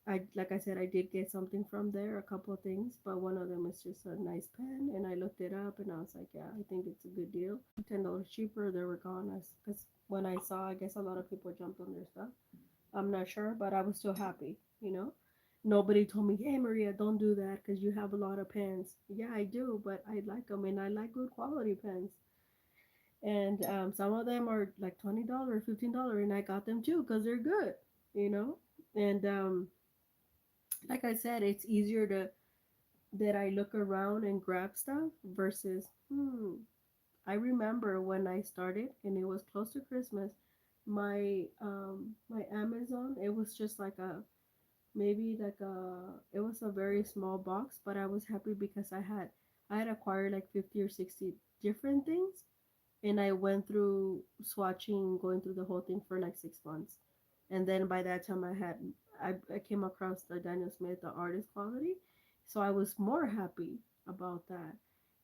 Like I said, I did get something from there, a couple of things, but one of them is just a nice pen, and I looked it up, and I was like, yeah, I think it's a good deal. $10 cheaper, they were gone. Because when I saw, I guess a lot of people jumped on their stuff. I'm not sure, but I was still happy. Nobody told me, hey, Maria, don't do that because you have a lot of pens. Yeah, I do, but I like them, and I like good quality pens. And some of them are like $20, $15, and I got them too because they're good, you know? And like I said, it's easier that I look around and grab stuff versus, I remember when I started and it was close to Christmas, my Amazon, it was just like a maybe like it was a very small box, but I was happy because I had acquired like 50 or 60 different things, and I went through swatching, going through the whole thing for like 6 months. And then by that time I came across the Daniel Smith, the artist quality. So I was more happy about that,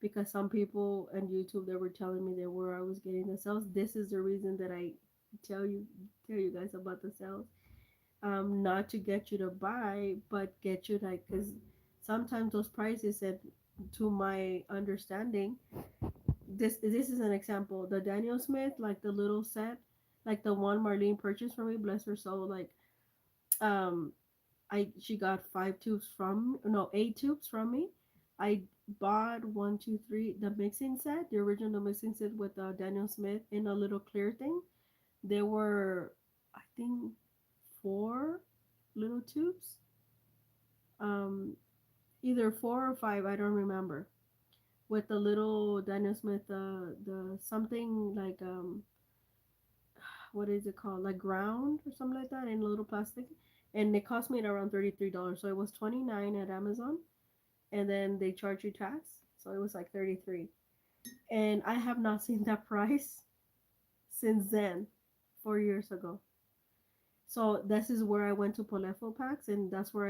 because some people on YouTube, they were telling me that where I was getting the sales. This is the reason that I tell you tell you guys about the sales. Not to get you to buy, but get you like, because sometimes those prices, and to my understanding, this is an example. The Daniel Smith, like the little set, like the one Marlene purchased for me, bless her soul. Like, um, she got 5 tubes from no 8 tubes from me. I bought one, two, three, the mixing set, the original mixing set with Daniel Smith in a little clear thing. They were, I think, four little tubes. Um, Either four or five, I don't remember. With the little Daniel Smith, the something like what is it called, like ground or something like that, in a little plastic, and it cost me around $33. So it was 29 at Amazon, and then they charge you tax, so it was like 33. And I have not seen that price since then, 4 years ago. So this is where I went to Polefo Packs, and that's where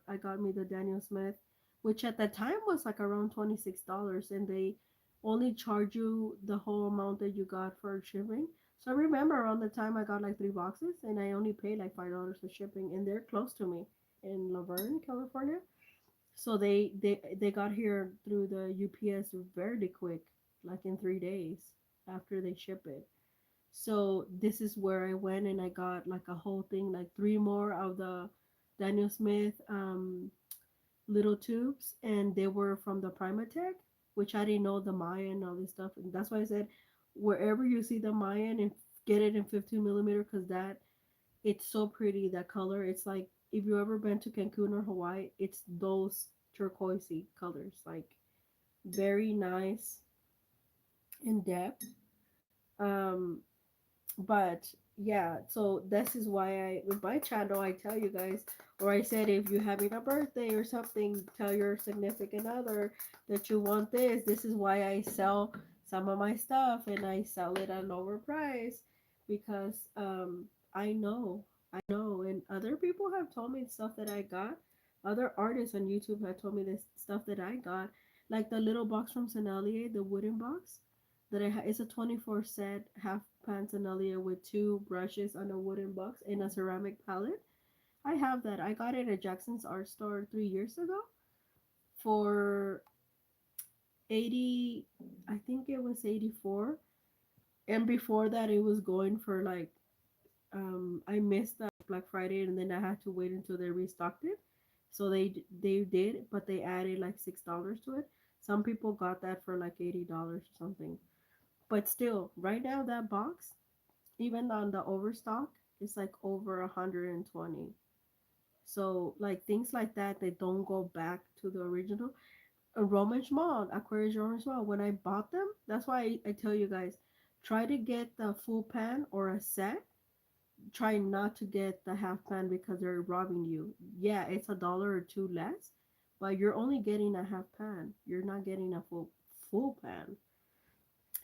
I got me the Daniel Smith, which at the time was like around $26, and they only charge you the whole amount that you got for shipping. So I remember around the time I got like 3 boxes, and I only paid like $5 for shipping, and they're close to me in Laverne, California. So they got here through the UPS very quick, like in 3 days after they ship it. So this is where I went and I got like a whole thing, like three more of the Daniel Smith little tubes, and they were from the Primatech, which I didn't know the Maya and all this stuff. And that's why I said, wherever you see the Mayan, and get it in 15 millimeter, because that it's so pretty, that color. It's like if you ever been to Cancun or Hawaii, it's those turquoisey colors, like very nice in depth. Um, but yeah, so this is why I, with my channel, I tell you guys, or I said, if you're having a birthday or something, tell your significant other that you want this. This is why I sell some of my stuff, and I sell it at a lower price, because I know, and other people have told me stuff that I got. Other artists on YouTube have told me this stuff that I got, like the little box from Senalier, the wooden box that it's a 24 set half pants Anelia with two brushes on a wooden box and a ceramic palette. I have that. I got it at Jackson's Art Store 3 years ago for 80. I think it was 84. And before that, it was going for like I missed that Black Friday, and then I had to wait until they restocked it. So they did, but they added like $6 to it. Some people got that for like $80 or something. But still, right now that box, even on the overstock, it's like over 120. So like things like that, they don't go back to the original. Roman Schmal, Aquarius Roman Schmal, when I bought them, that's why I tell you guys, try to get the full pan or a set. Try not to get the half pan, because they're robbing you. Yeah, it's $1 or two less, but you're only getting a half pan. You're not getting a full pan.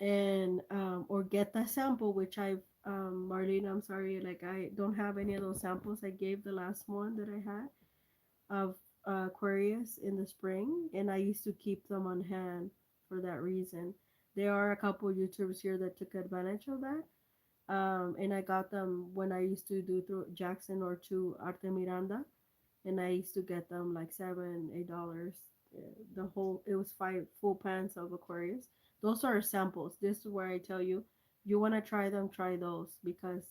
And or get the sample, which I've Marlene, I'm sorry, like I don't have any of those samples. I gave the last one that I had of Aquarius in the spring, and I used to keep them on hand for that reason. There are a couple YouTubers here that took advantage of that. And I got them when I used to do through Jackson or to Arte Miranda, and I used to get them like $7, $8. The whole, it was 5 full pans of Aquarius. Those are samples. This is where I tell you, you want to try them, try those, because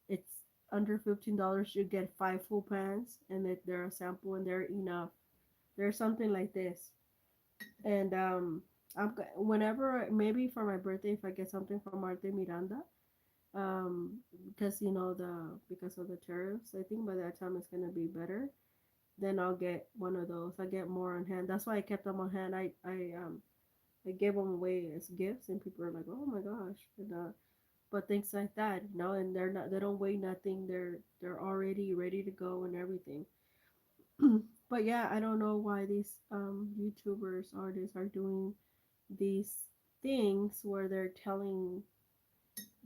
it's under $15. You get 5 full pans, and they're a sample, and they're enough. There's something like this, and whenever, maybe for my birthday, if I get something from Arte Miranda, because because of the tariffs, I think by that time it's gonna be better. Then I'll get one of those. I get more on hand. That's why I kept them on hand. I gave them away as gifts, and people are like, "Oh my gosh!" But things like that, and they don't weigh nothing. They're already ready to go and everything. But yeah, I don't know why these YouTubers, artists are doing these things where they're telling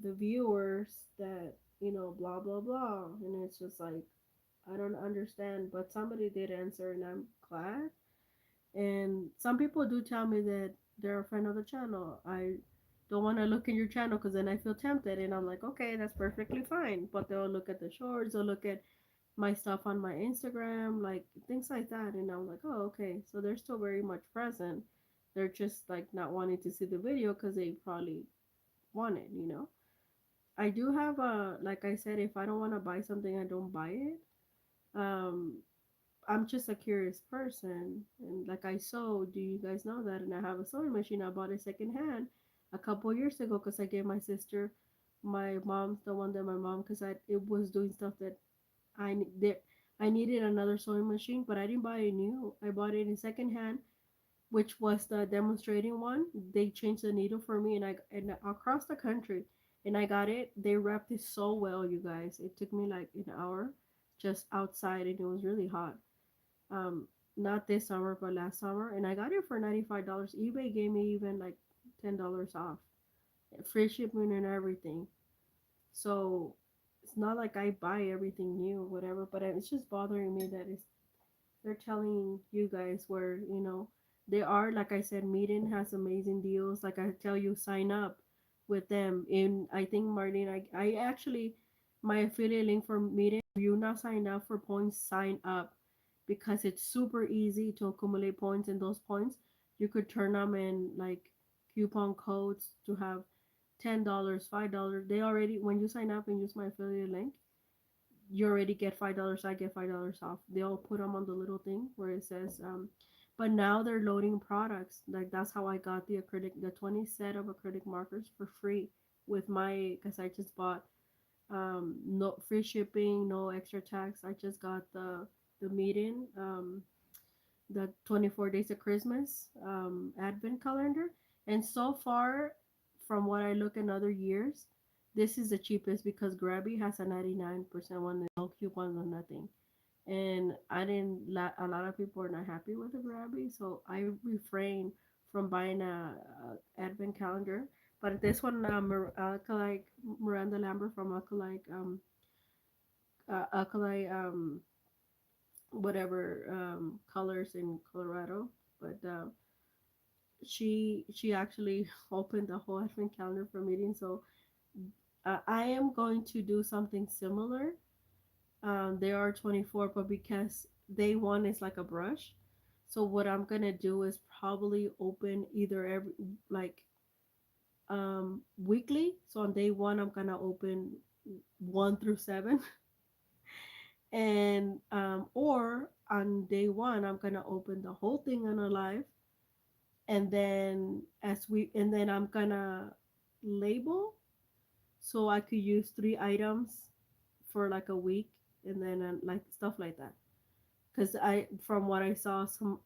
the viewers that blah blah blah, and it's just like, I don't understand. But somebody did answer, and I'm glad. And some people do tell me that they're a friend of the channel. I don't want to look in your channel, because then I feel tempted, and I'm like, okay, that's perfectly fine. But they'll look at the shorts, they'll look at my stuff on my Instagram, like things like that, and I'm like, oh, okay. So they're still very much present. They're just like not wanting to see the video because they probably want it. I do have a, like I said, if I don't want to buy something, I don't buy it. Um, I'm just a curious person, and like I sew. Do you guys know that? And I have a sewing machine. I bought it secondhand a couple years ago because I gave my sister, my mom, the one that my mom, because I it was doing stuff that I there I needed another sewing machine, but I didn't buy it new. I bought it in secondhand, which was the demonstrating one. They changed the needle for me, and across the country, and I got it. They wrapped it so well, you guys. It took me like an hour, just outside, and it was really hot. Um, not this summer, but last summer, and I got it for $95. eBay gave me even like $10 off, free shipping and everything. So it's not like I buy everything new or whatever, but it's just bothering me that they're telling you guys where they are. Like I said, Meeting has amazing deals. Like I tell you, sign up with them. And I think Martin, I actually my affiliate link for Meeting. If you're not signed up for points, sign up because it's super easy to accumulate points. And those points you could turn them in like coupon codes to have $10, $5. They already when you sign up and use my affiliate link, you already get $5. I get $5 off. They'll put them on the little thing where it says. But now they're loading products. Like that's how I got the 20 set of acrylic markers for free with my because I just bought no free shipping, no extra tax. I just got the meeting the 24 days of Christmas advent calendar. And so far, from what I look in other years, this is the cheapest because Grabby has a 99% one, no coupons or nothing. And a lot of people are not happy with the Grabby, so I refrain from buying a advent calendar. But this one, Alkalike Miranda Lambert from Alkalike whatever colors in Colorado, but she actually opened the whole advent calendar for meeting. So I am going to do something similar. They are 24, but because day one is like a brush, so what I'm gonna do is probably open either every like weekly. So on day one, I'm gonna open 1 through 7, and or on day one, I'm gonna open the whole thing on a live, and then I'm gonna label so I could use 3 items for like a week, and then like stuff like that. Because I, from what I saw, some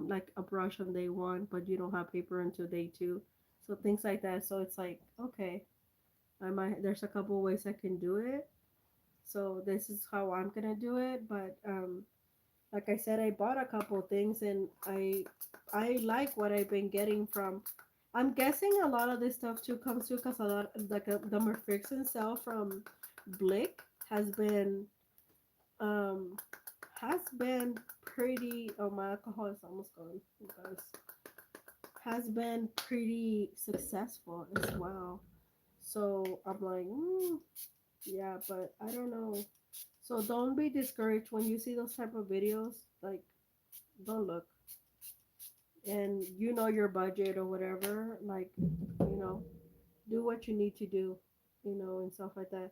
like a brush on day one, but you don't have paper until day two, so things like that. So it's like okay, I might there's a couple ways I can do it. So this is how I'm gonna do it, but like I said, I bought a couple things and I like what I've been getting from. I'm guessing a lot of this stuff too comes to because a lot like the McPherson sale from Blick has been um pretty. Oh, my alcohol is almost gone, you guys. Has been pretty successful as well. So I'm like, yeah, but I don't know. So don't be discouraged when you see those type of videos. Like, don't look, and you know your budget or whatever. Like, do what you need to do, and stuff like that.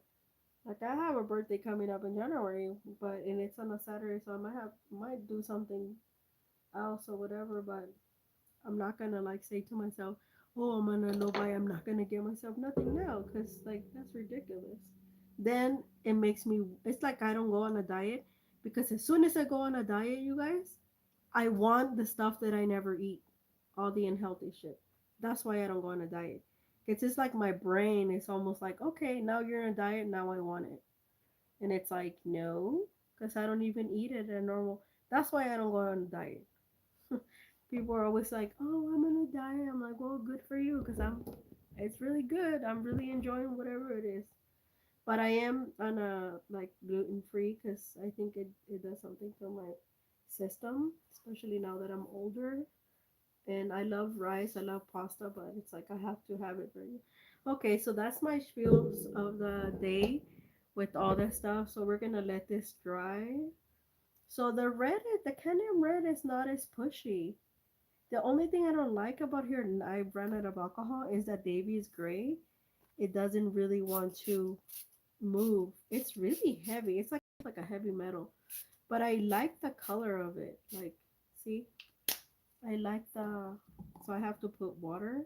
Like I have a birthday coming up in January, but and it's on a Saturday, so I might do something else or whatever. But I'm not gonna like say to myself, "Oh, I'm gonna no buy. I'm not gonna get myself nothing now," because like that's ridiculous. Then it makes me. It's like I don't go on a diet because as soon as I go on a diet, you guys, I want the stuff that I never eat, all the unhealthy shit. That's why I don't go on a diet. It's just like my brain is almost like, okay, now you're on a diet, now I want it. And it's like, no, because I don't even eat it at normal. That's why I don't go on a diet. People are always like, oh, I'm on a diet. I'm like, well, good for you, because it's really good. I'm really enjoying whatever it is. But I am on a like gluten free because I think it does something for my system, especially now that I'm older. And I love rice, I love pasta, but it's like I have to have it for you. Okay, so that's my spiels of the day with all that stuff. So we're gonna let this dry. So the Canyon red is not as pushy. The only thing I don't like about here, and I ran out of alcohol, is that Davy's gray. It doesn't really want to move. It's really heavy. It's like a heavy metal. But I like the color of it. Like, see, I like so I have to put water.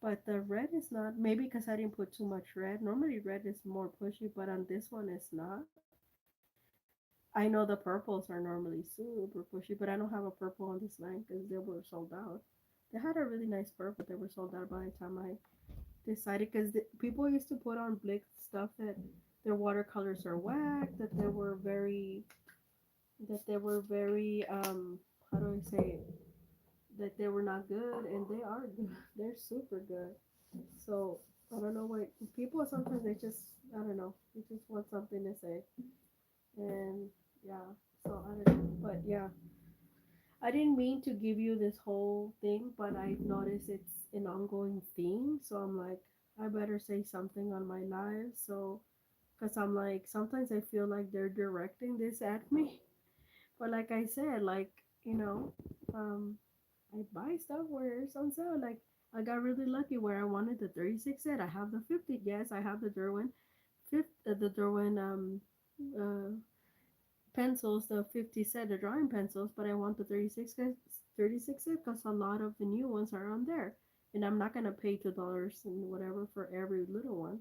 But the red is not, maybe because I didn't put too much red. Normally red is more pushy, but on this one it's not. I know the purples are normally super pushy, but I don't have a purple on this line because they were sold out. They had a really nice purple, but they were sold out by the time I decided. Because people used to put on Blick stuff that their watercolors are whack, that they were very how do I say it? That they were not good, and they are good. They're super good. So I don't know what people sometimes they just I don't know they just want something to say, and yeah. So I don't know, but yeah, I didn't mean to give you this whole thing, but I noticed it's an ongoing theme. So I'm like, I better say something on my live. So because I'm like sometimes I feel like they're directing this at me, but like I said, like you know, um, I buy stuff where it's on sale. Like I got really lucky where I wanted the 36 set. I have the 50. Yes, I have the Derwin, the Derwin uh pencils, the 50 set of drawing pencils, but I want the 36 set because a lot of the new ones are on there, and I'm not gonna pay $2 and whatever for every little one.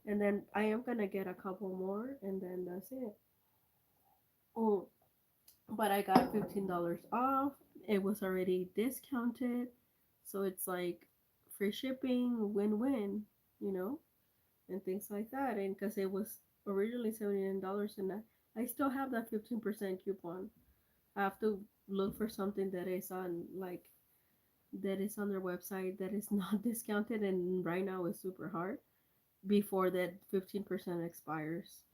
And then I am gonna get a couple more, and then that's it. Oh, but I got $15 off. It was already discounted, so it's like free shipping, win-win, you know, and things like that. And because it was originally $79, and I still have that 15% coupon. I have to look for something that is on like that is on their website that is not discounted, and right now is super hard before that 15% expires.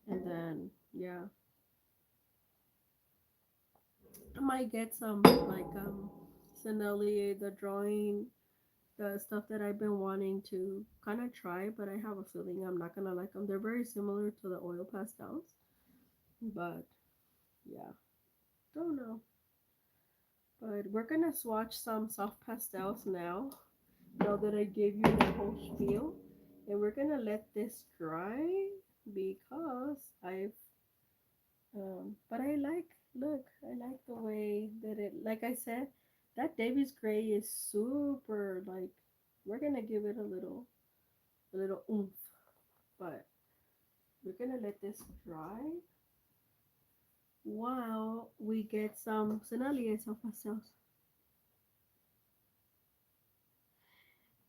And then yeah, I might get some like Senelli, the drawing, the stuff that I've been wanting to kind of try, but I have a feeling I'm not gonna like them. They're very similar to the oil pastels, but yeah, don't know. But we're gonna swatch some soft pastels now that I gave you the whole spiel. And we're gonna let this dry because but I like, look, I like the way that it, like I said, that Davies Gray is super, like, we're gonna give it a little oomph, but we're gonna let this dry while we get some Senaliers of ourselves.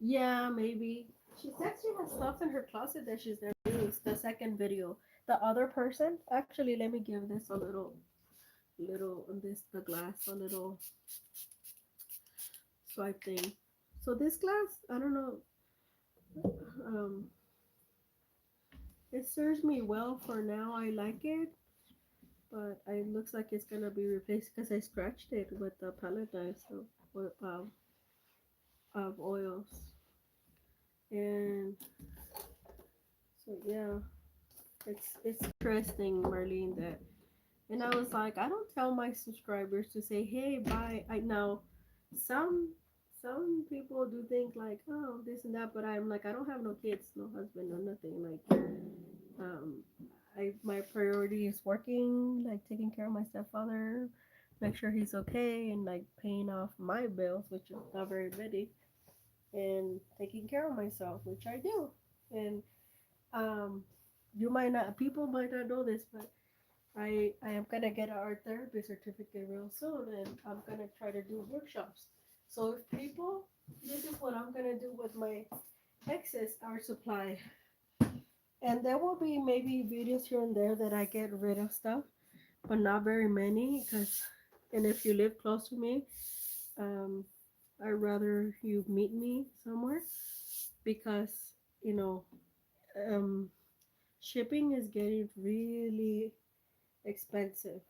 Yeah, maybe. She said she has stuff in her closet that she's never used. The second video. The other person, actually, let me give this a little, this, the glass, a little swipe thing. So this glass, I don't know, um, it serves me well for now. I like it, but it looks like it's gonna be replaced because I scratched it with the palette knife, so of oils. And so yeah, it's interesting, Marlene, that. And I was like, I don't tell my subscribers to say, "Hey, bye." I know some some people do think like, "Oh, this and that," but I'm like, I don't have no kids, no husband, no nothing. Like, um, I my priority is working, like taking care of my stepfather, make sure he's okay, and like paying off my bills, which is not very many, and taking care of myself, which I do. And um, you might not, people might not know this, but I am gonna get an art therapy certificate real soon, and I'm gonna try to do workshops. So if people, this is what I'm gonna do with my excess art supply, and there will be maybe videos here and there that I get rid of stuff, but not very many, because, and if you live close to me, um, I'd rather you meet me somewhere because you know, um, shipping is getting really expensive.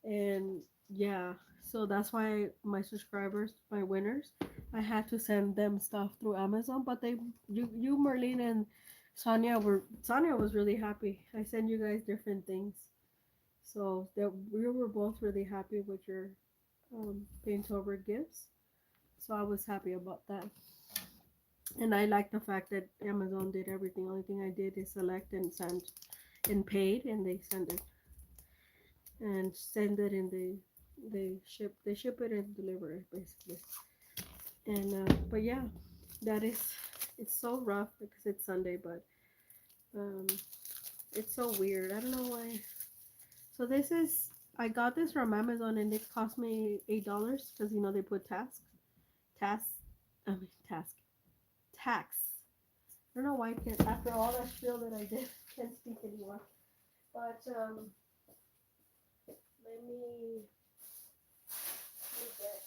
And yeah, so that's why my subscribers, my winners, I had to send them stuff through Amazon. But you Merlene and Sonia was really happy. I sent you guys different things, so that we were both really happy with your paint over gifts. So I was happy about that, and I like the fact that Amazon did everything. Only thing I did is select and send and paid, and they send it, and they ship it and deliver it basically. And but yeah, that is, it's so rough because it's Sunday, but um it's so weird. I don't know why. So this is, I got this from Amazon and it cost me $8 because you know they put task, task, tax. I don't know why I can't, after all that spiel that I did, can't speak anymore. But let me get.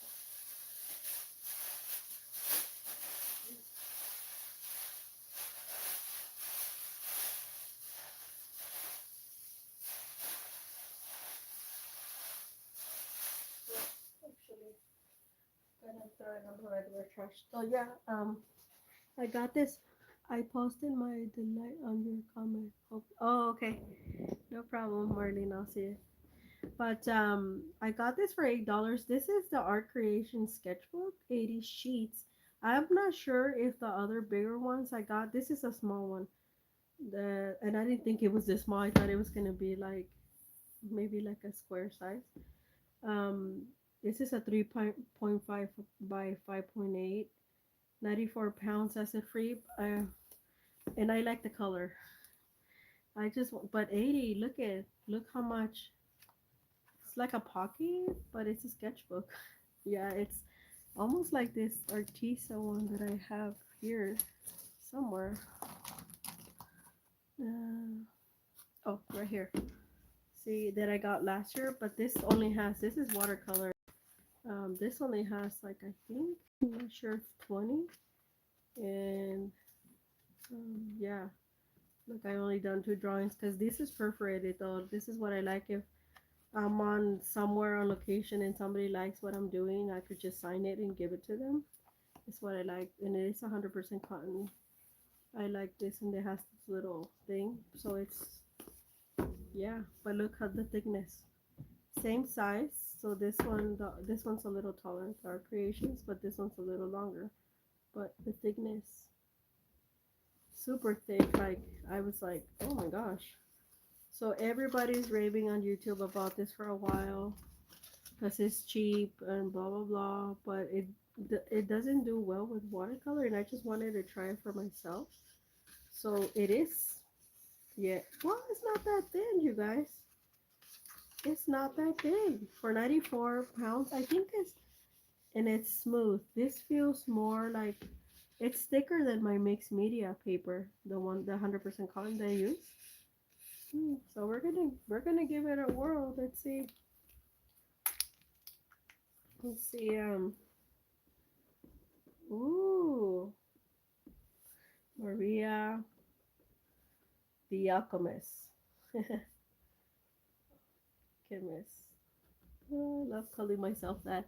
Actually, gonna throw it on the regular trash. So yeah, I got this. I posted my delight on your comment. Oh, okay. No problem, Marlene. I'll see it. But I got this for $8. This is the Art Creation Sketchbook, 80 sheets. I'm not sure if the other bigger ones I got. This is a small one. And I didn't think it was this small. I thought it was gonna be like maybe like a square size. Um, this is a 3.5 by 5.8, 94 pounds acid free. And I like the color. But 80. Look how much. It's like a pocket, but it's a sketchbook. Yeah, it's almost like this Artisa one that I have here somewhere. Oh, right here. See, that I got last year, but this is watercolor. This only has like, I think, I'm not sure, 20. And yeah, look, I only done 2 drawings because this is perforated though. This is what I like. If I'm on somewhere on location and somebody likes what I'm doing, I could just sign it and give it to them. It's what I like, and it is 100% cotton. I like this, and it has this little thing, so it's, yeah. But look at the thickness, same size. So this one's a little taller, it's our creations, but this one's a little longer. But the thickness, super thick. Like, I was like, oh my gosh. So everybody's raving on YouTube about this for a while because it's cheap and blah blah blah. But it doesn't do well with watercolor, and I just wanted to try it for myself. So it is, yeah. Well, it's not that thin, you guys. It's not that big for 94 pounds. I think and it's smooth. This feels more like it's thicker than my mixed media paper, the 100% cotton that I use. So we're gonna give it a whirl. Let's see. Let's see. Ooh, Maria the Alchemist. Chemist. Oh, I love calling myself that.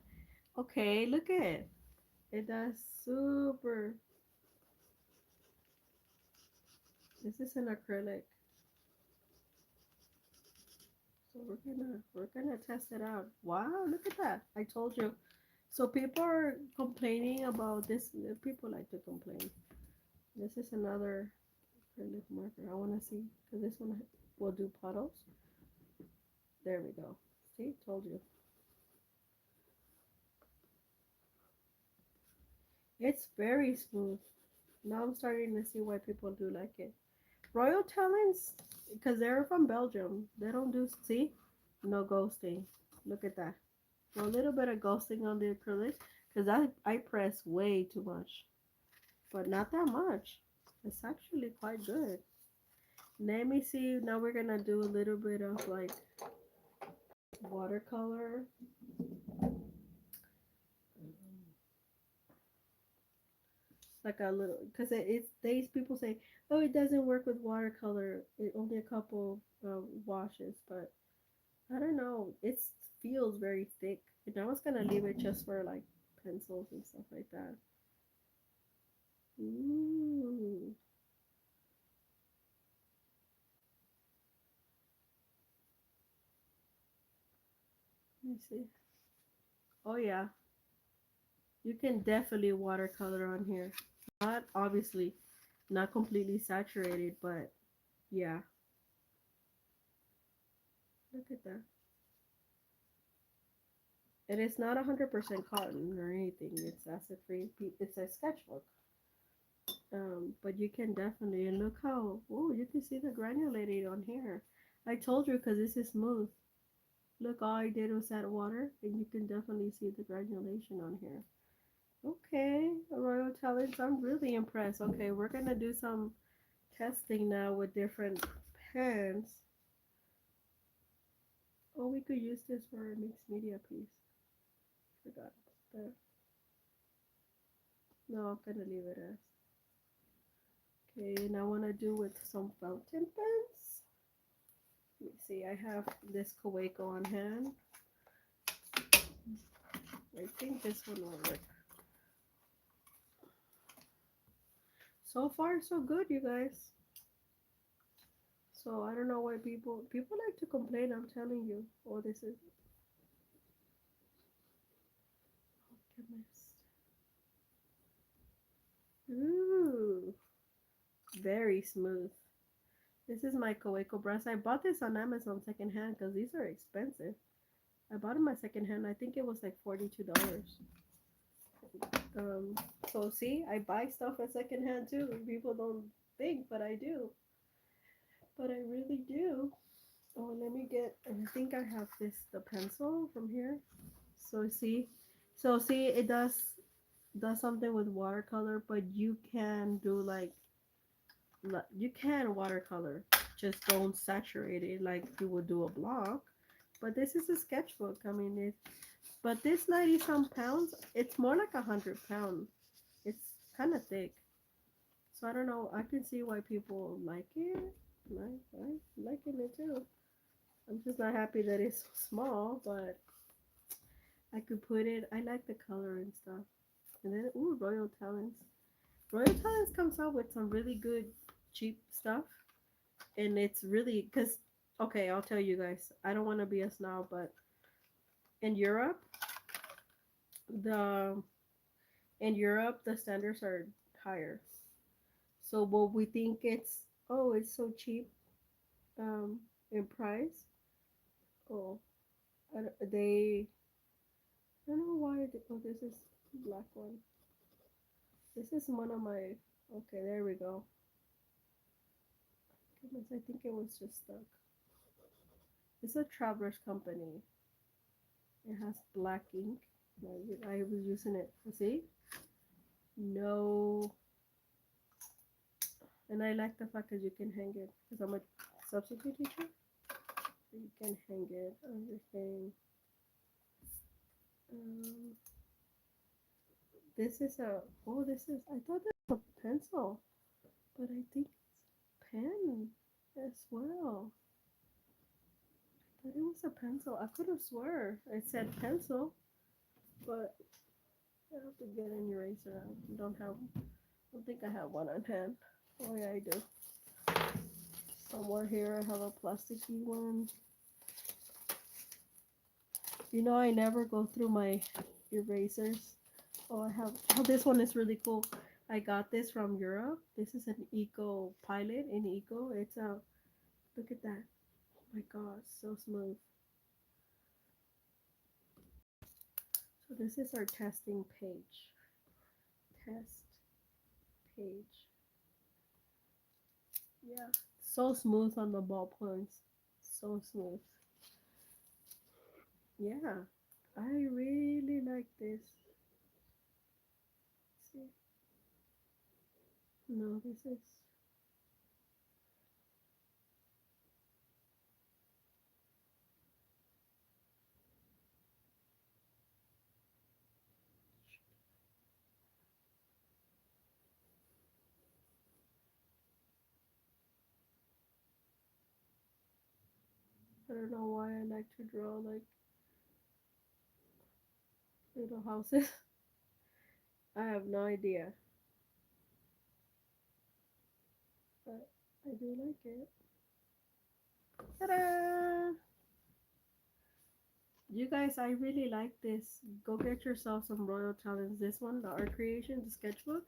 Okay, look at it. It does super. This is an acrylic. So we're gonna test it out. Wow, look at that. I told you. So people are complaining about this. People like to complain. This is another acrylic marker. I want to see because this one will do puddles. There we go. See, told you. It's very smooth. Now I'm starting to see why people do like it. Royal Talents, because they're from Belgium. They don't do, see, no ghosting. Look at that. A little bit of ghosting on the acrylic because I press way too much, but not that much. It's actually quite good. Let me see. Now we're gonna do a little bit of like watercolor. Like a little, because it's these people say, oh, it doesn't work with watercolor. It only a couple washes, but I don't know. It feels very thick, and I was gonna leave it just for like pencils and stuff like that. Ooh. Let me see. Oh yeah, you can definitely watercolor on here. Not obviously, not completely saturated, but yeah. Look at that. And it's not 100% cotton or anything. It's acid free. It's a sketchbook. But you can definitely, and look how, oh, you can see the granulated on here. I told you because this is smooth. Look, all I did was add water, and you can definitely see the granulation on here. Okay, Royal Challenge, I'm really impressed. Okay, we're gonna do some testing now with different pens. Oh, we could use this for a mixed media piece. Forgot that. No, I'm gonna leave it as. Okay, and I wanna do with some fountain pens. Let me see, I have this Kaweco on hand. I think this one will work. So far, so good, you guys. So I don't know why people like to complain. I'm telling you. Oh, this is Alchemist. Ooh, very smooth. This is my Coeco brush. I bought this on Amazon secondhand because these are expensive. I bought them my secondhand. I think it was like $42. Um, so see, I buy stuff at secondhand too. People don't think, but I do. But I really do. Oh, let me get. I think I have the pencil from here. So see, it does something with watercolor, but you can do like you can watercolor, just don't saturate it like you would do a block. But this is a sketchbook. I mean, but this 90 some pounds, it's more like 100 pounds. It's kind of thick. So I don't know. I can see why people like it. I liking it too. I'm just not happy that it's so small, but I could put it. I like the color and stuff. And then, ooh, Royal Talents. Royal Talents comes out with some really good cheap stuff, and it's really because okay, I'll tell you guys. I don't want to be a snob, but in Europe, the the standards are higher. So what we think it's so cheap in price. Oh, I don't know why. Oh, this is black one. This is one of my. Okay, there we go. Goodness, I think it was just stuck. It's a Travelers company. It has black ink. I was using it. See? No. And I like the fact that you can hang it because I'm a substitute teacher. So you can hang it on your thing. Um, this is a. Oh, this is. I thought that was a pencil, but I think it's pen as well. I thought it was a pencil. I could have swore it said pencil, but I have to get an eraser. I don't think I have one on hand. Oh yeah, I do. Somewhere here I have a plasticky one. You know, I never go through my erasers. Oh, I have. Oh, this one is really cool. I got this from Europe. This is an Eco Pilot in Eco. It's a. Look at that. Oh my God, so smooth. So this is our testing page. Test page. Yeah, so smooth on the ballpoints. So smooth. Yeah, I really like this. See, no, this is. I don't know why I like to draw like little houses. I have no idea, but I do like it. Ta-da! You guys, I really like this. Go get yourself some Royal Challenge. This one, the art creation, the sketchbook.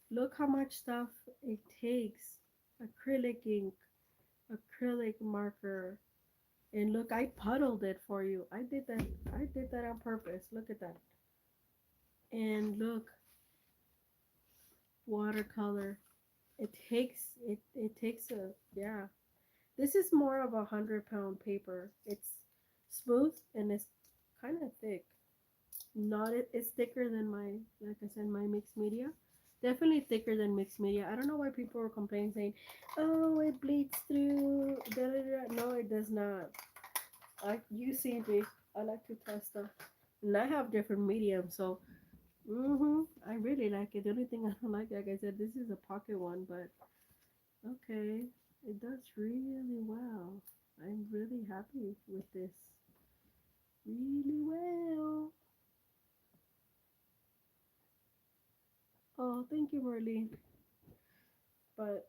Look how much stuff it takes. Acrylic ink, acrylic marker, and look, I puddled it for you. I did that. I did that on purpose. Look at that. And look, watercolor. It takes a yeah. This is more of 100 pound paper. smooth and it's kind of thick. Not it's thicker than my, like I said, my mixed media. Definitely thicker than mixed media. I don't know why people were complaining saying, "Oh, it bleeds through." Da, da, da. No, it does not. You see me. I like to test stuff, and I have different mediums. So, I really like it. The only thing I don't like I said, this is a pocket one, but okay, it does really well. I'm really happy with this. Really well. Oh, thank you, Marlene. But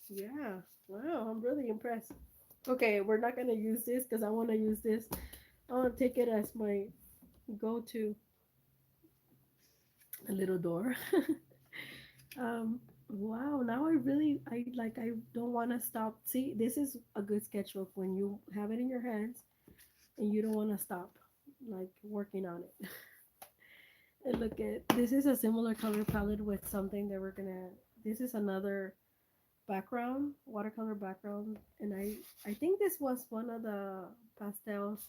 yeah, wow, I'm really impressed. Okay, we're not gonna use this because I want to use this. I want to take it as my go-to little door. Wow. Now I don't want to stop. See, this is a good sketchbook when you have it in your hands and you don't want to stop, like working on it. And look at this is a similar color palette with something that we're gonna. This is another background, watercolor background, and I think this was one of the pastels.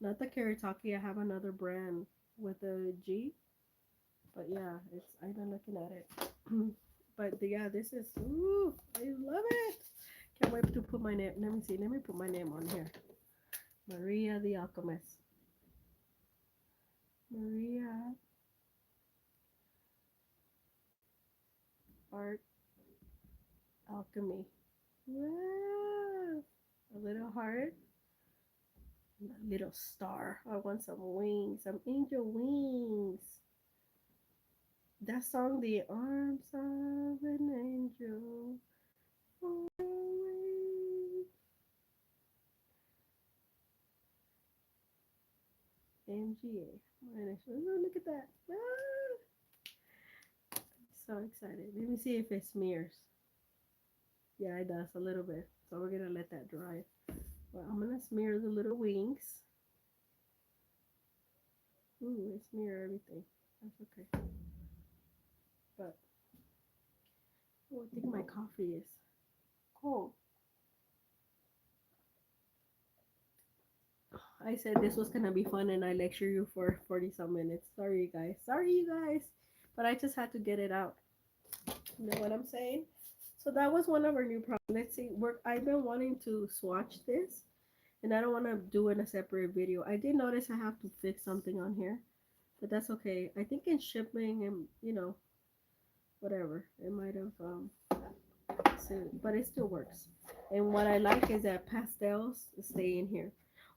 Not the Karitaki. I have another brand with a G, but yeah, it's I've been looking at it. But yeah, this is ooh, I love it. Can't wait to put my name. Let me see. Let me put my name on here. Maria the Alchemist. Maria Art Alchemy. Wow. A little heart. A little star. I want some wings. Some angel wings. That song, The Arms of an Angel. Away. MGA. Oh, look at that. Ah, so excited. Let me see if it smears. Yeah, it does a little bit. So we're going to let that dry. Well, I'm going to smear the little wings. Ooh, it smear everything. That's okay. But oh, I think my coffee is cold. I said this was gonna be fun and I lecture you for 40 some minutes. Sorry you guys. Sorry you guys. But I just had to get it out. You know what I'm saying? So that was one of our new problems. Let's see. I've been wanting to swatch this and I don't want to do it in a separate video. I did notice I have to fix something on here, but that's okay. I think in shipping and whatever, it might have but it still works. And what I like is that pastels stay in here.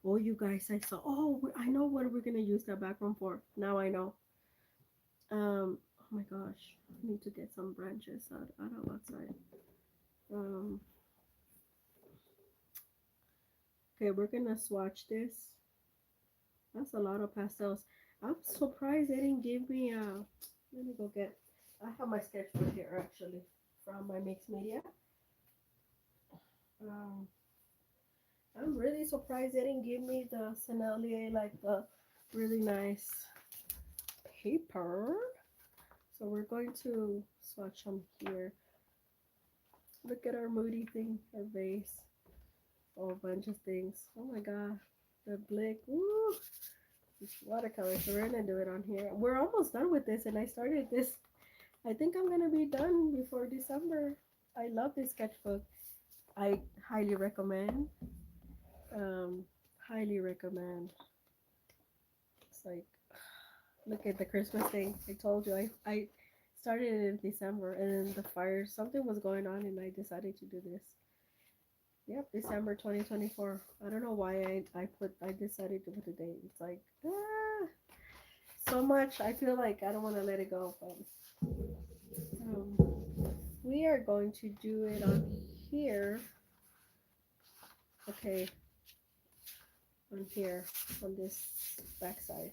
Oh, you guys, I saw. Oh, I know what we're gonna use that background for. Now I know. Oh my gosh, I need to get some branches out of outside. Um, okay, we're gonna swatch this. That's a lot of pastels. I'm surprised they didn't give me a. Let me go get. I have my sketchbook here actually from my mixed media. Um, I'm really surprised they didn't give me the Sennelier, like the really nice paper. So we're going to swatch them here. Look at our moody thing, our vase, a whole bunch of things. Oh my god, the blick, woo! It's watercolor, so we're gonna do it on here. We're almost done with this, and I started this. I think I'm gonna be done before December. I love this sketchbook. I highly recommend. Um, highly recommend. It's like look at the Christmas thing. I told you I started it in December and then the fire something was going on and I decided to do this. Yep, December 2024. I don't know why I decided to put a date. It's like so much. I feel like I don't want to let it go, but we are going to do it on here. Okay, on here on this backside.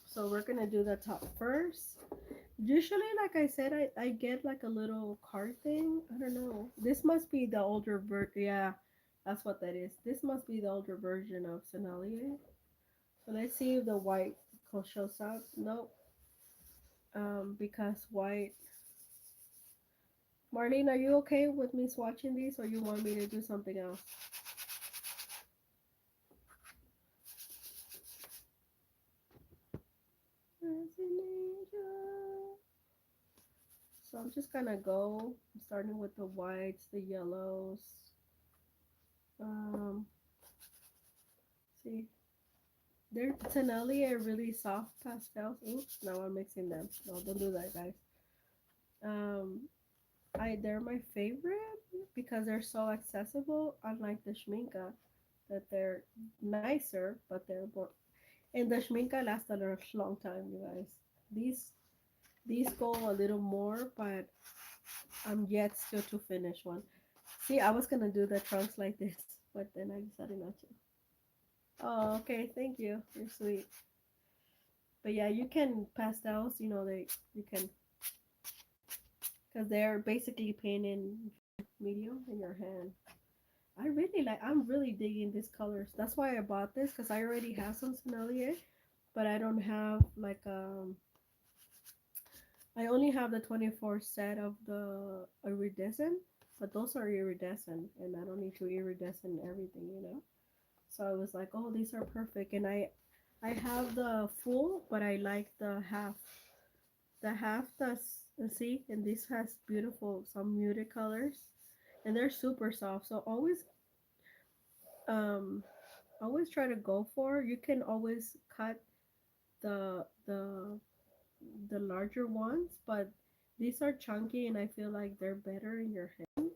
So we're gonna do the top first. Usually, like I said, I get like a little card thing. I don't know. This must be the older version. Yeah, that's what that is. This must be the older version of Sennelier. So let's see if the white shows up. Nope. Because white. Marlene, are you okay with me swatching these or you want me to do something else? So I'm just gonna go starting with the whites, the yellows. Um, see, they're Tenelli are really soft pastels. Oops, now I'm mixing them. No, don't do that, guys. Um, they're my favorite because they're so accessible. Unlike the Schminka, that they're nicer, but they're more. And the Schminka lasts a long time, you guys. These these go a little more, but I'm yet still to finish one. See, I was gonna do the trunks like this, but then I decided not to. Oh, okay, thank you. You're sweet. But yeah, you can pastels. You know you can because they're basically painting medium in your hand. I'm really digging these colors. That's why I bought this because I already have some Sennelier, but I don't have like I only have the 24 set of the iridescent, but those are iridescent, and I don't need to iridescent everything, you know. So I was like, oh, these are perfect, and I have the full, but I like the half. The half does see, and this has beautiful some muted colors, and they're super soft. So um always try to go for. You can always cut the the the larger ones, but these are chunky and I feel like they're better in your hand.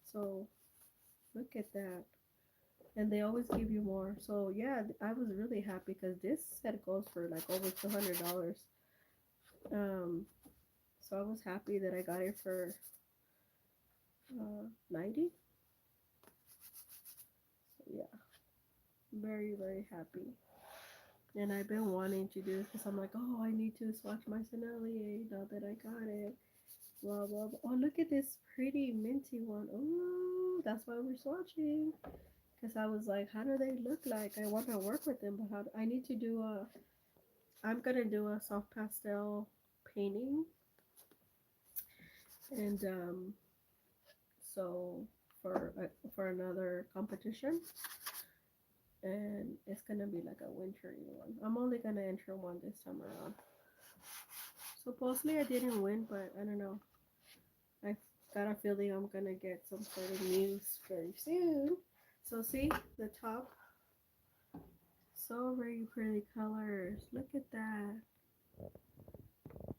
So look at that. And they always give you more. So yeah, I was really happy because this set goes for like over $200. Um, so I was happy that I got it for 90. So yeah, very happy. And I've been wanting to do this because I'm like, oh, I need to swatch my Sennelier now that I got it. Blah, blah, blah. Oh, look at this pretty minty one. Oh, that's why we're swatching. Because I was like, how do they look like? I want to work with them, but I need to do a. I'm gonna do a soft pastel painting, and so for another competition, and it's gonna be like a wintry one. I'm only gonna enter one this time around. Supposedly I didn't win, but I don't know. I got a feeling I'm gonna get some sort of news very soon. So see the top, so very pretty colors. Look at that,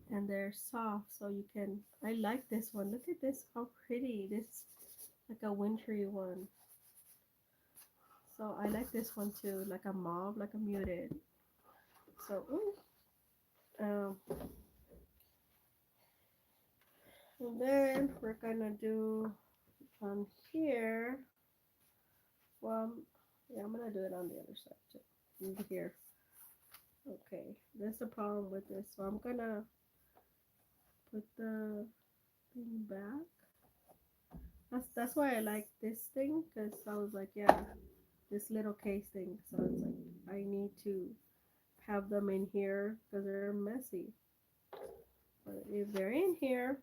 and they're soft, so you can. I like this one. Look at this, how pretty. This like a wintry one. So I like this one too, like a mauve, like a muted. So ooh, and then we're gonna do on here. Well, yeah, I'm gonna do it on the other side too. In here. Okay, that's the problem with this. So I'm gonna put the thing back. That's why I like this thing because I was like, yeah, this little case thing. So it's like I need to have them in here because they're messy. But if they're in here,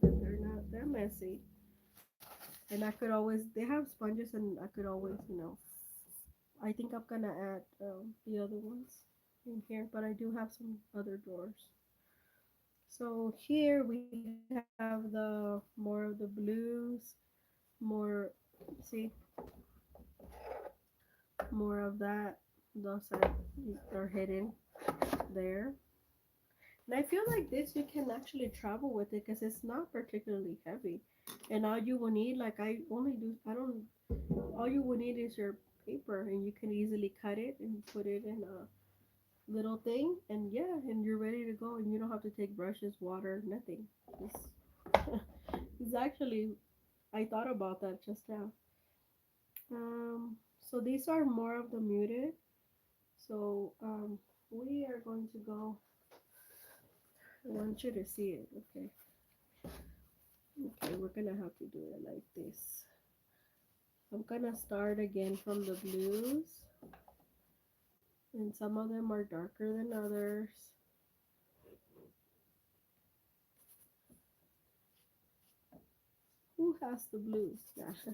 then they're not. They're messy. And I could always. They have sponges, and I could always, you know. I think I'm gonna add the other ones in here, but I do have some other drawers. So here we have the more of the blues, more, see, more of that. Those are hidden there. And I feel like this you can actually travel with it because it's not particularly heavy. And all you will need, like I don't, all you will need is your paper and you can easily cut it and put it in a little thing. And yeah, and you're ready to go and you don't have to take brushes, water, nothing. It's, it's actually, I thought about that just now. So these are more of the muted. So we are going to go. I want you to see it. Okay. Okay, we're gonna have to do it like this. I'm gonna start again from the blues, and some of them are darker than others. Who has the blues? Yeah.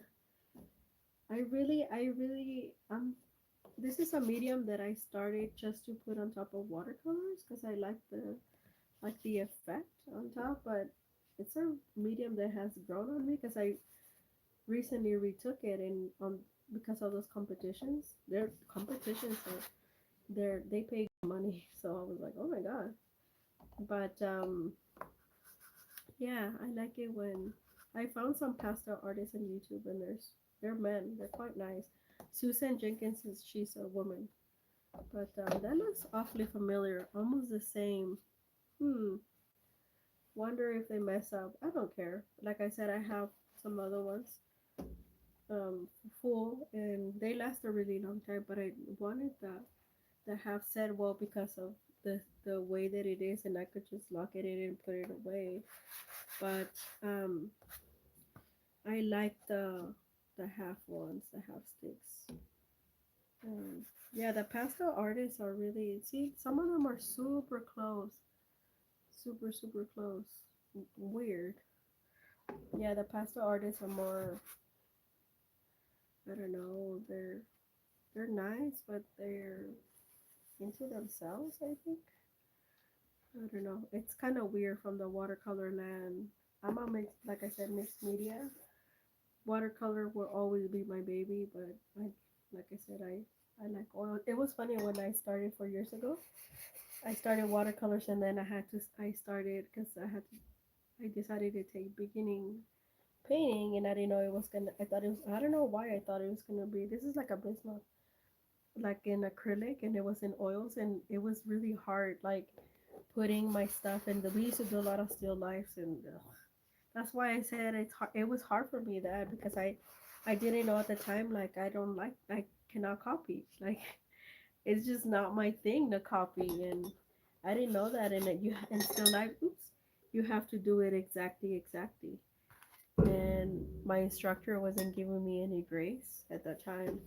This is a medium that I started just to put on top of watercolors because I like like the effect on top, but it's a medium that has grown on me because I recently retook it and because of those competitions. Their competitions are they pay money, so I was like, oh my god. But yeah, I like it when I found some pastel artists on YouTube, and they're men, they're quite nice. Susan Jenkins is she's a woman, but that looks awfully familiar, almost the same. Hmm. Wonder if they mess up. I don't care. Like I said, I have some other ones, full, and they last a really long time. But I wanted the half set well because of the way that it is, and I could just lock it in and put it away. But I like the half ones, the half sticks. Um, yeah, the pastel artists are really see. Some of them are super close, super close. Weird. Yeah, the pastel artists are more. I don't know. They're nice, but they're into themselves. I think. I don't know. It's kind of weird from the watercolor land. I'm a mix, like I said, mixed media. Watercolor will always be my baby, but like I said, I like oil. It was funny when I started 4 years ago. I started watercolors, and then I started because I decided to take beginning painting, and I didn't know it was gonna. I thought it was. I don't know why I thought it was gonna be. This is like a Bismarck, like in acrylic, and it was in oils, and it was really hard, like putting my stuff in the. We used to do a lot of still lifes, and that's why I said it's hard. It was hard for me that because I didn't know at the time, like I don't like I cannot copy, like it's just not my thing to copy, and I didn't know that, and that and still life, oops, you have to do it exactly, and my instructor wasn't giving me any grace at that time.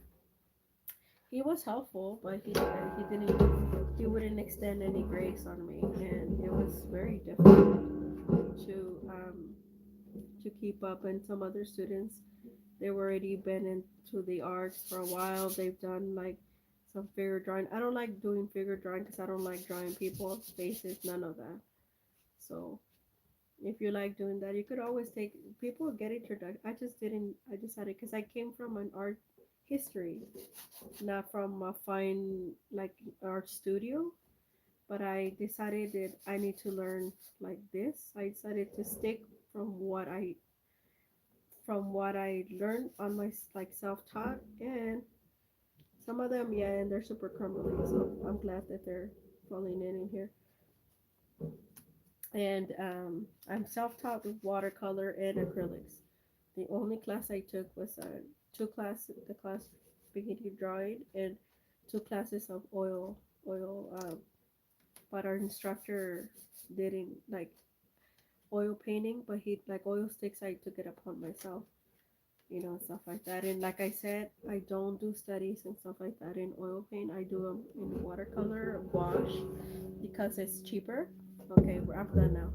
He was helpful, but he wouldn't extend any grace on me, and it was very difficult to keep up. And some other students, they've already been into the arts for a while. They've done like some figure drawing. I don't like doing figure drawing because I don't like drawing people's faces, none of that. So if you like doing that, you could always take people get introduction. I just didn't. I decided because I came from an art history, not from a fine like art studio. But I decided that I need to learn like this. I decided to stick from what I learned on my like self-taught, and some of them, yeah, and they're super crumbly. So I'm glad that they're falling in here. And I'm self-taught with watercolor and acrylics. The only class I took was two classes, the class beginning drawing and two classes of oil. But our instructor didn't like oil painting, but he like oil sticks. I took it upon myself, stuff like that. And like I said, I don't do studies and stuff like that in oil paint. I do them in watercolor, wash, because it's cheaper. Okay, I'm done now.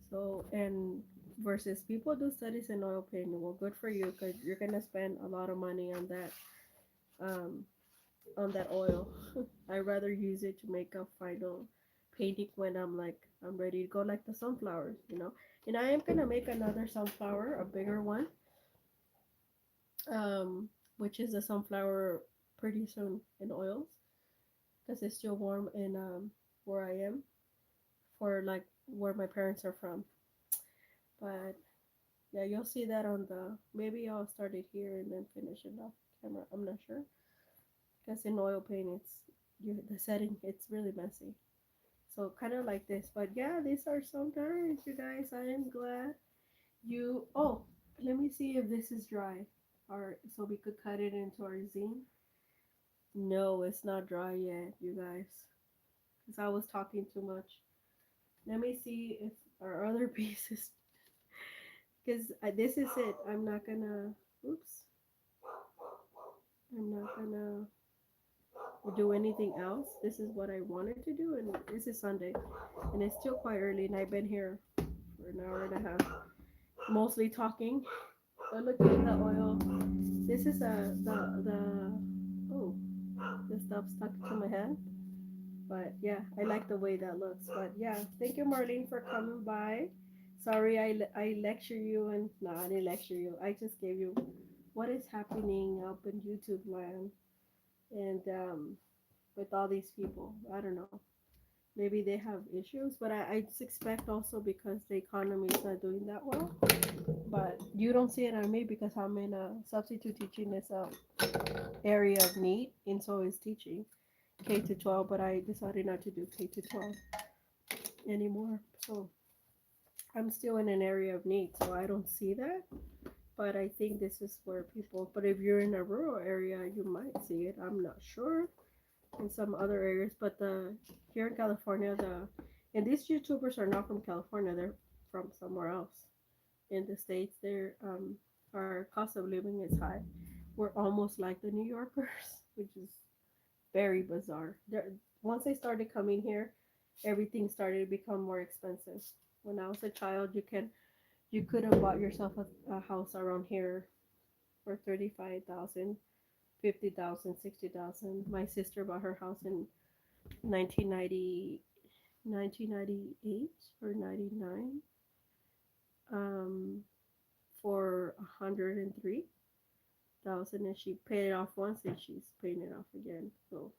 So, and versus people do studies in oil paint, well, good for you because you're gonna spend a lot of money um, on that oil. I rather use it to make a final painting when I'm ready to go, like the sunflowers. And I am gonna make another sunflower, a bigger one, um, which is a sunflower pretty soon in oils because it's still warm in where I am for like where my parents are from. But yeah, you'll see that on the maybe I'll start it here and then finish it off camera. I'm not sure because in oil paint the setting it's really messy. So kind of like this, but yeah, these are some drawings, you guys. I am glad you. Oh, let me see if this is dry, or so we could cut it into our zine. No, it's not dry yet, you guys, because I was talking too much. Let me see if our other pieces, because this is it. I'm not gonna. Oops. I'm not gonna do anything else. This is what I wanted to do, and this is Sunday, and it's still quite early, and I've been here for an hour and a half, mostly talking. But look at the oil. This is the oh, the stuff stuck to my hand. But yeah, I like the way that looks. But yeah, thank you, Marlene, for coming by. Sorry, I lecture you and no, I didn't lecture you. I just gave you what is happening up in YouTube land and with all these people. I don't know. Maybe they have issues, but I suspect also because the economy is not doing that well. But you don't see it on me because I'm in a substitute teaching this area of need, and so is teaching K to 12. But I decided not to do K to 12 anymore. So I'm still in an area of need, so I don't see that. But I think this is where people. But if you're in a rural area, you might see it. I'm not sure in some other areas, but the here in California, the and these YouTubers are not from California. They're from somewhere else in the states. Our cost of living is high. We're almost like the New Yorkers, which is very bizarre. Once they started coming here, everything started to become more expensive. When I was a child, you could have bought yourself a house around here for 35,000, 50,000, 60,000. My sister bought her house in 1990, 1998 or 99 um, for 103,000, and she paid it off once and she's paying it off again. So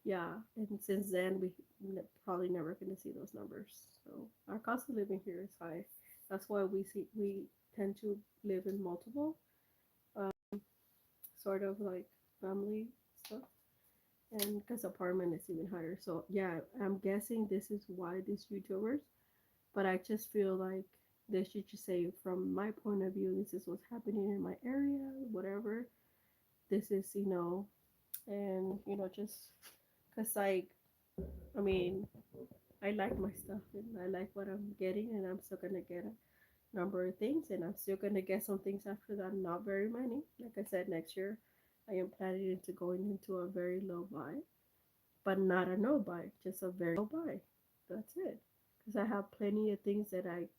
yeah, and since then probably never going to see those numbers. So our cost of living here is high. That's why we tend to live in multiple sort of like family stuff, and because apartment is even higher. So yeah, I'm guessing this is why these YouTubers. But I just feel like they should just say, from my point of view, this is what's happening in my area, whatever. This is, and just because I mean, I like my stuff and I like what I'm getting, and I'm still gonna get a number of things, and I'm still gonna get some things after that. Not very many. Like I said, next year I am planning into going into a very low buy, but not a no buy, just a very low buy. That's it. Because I have plenty of things that I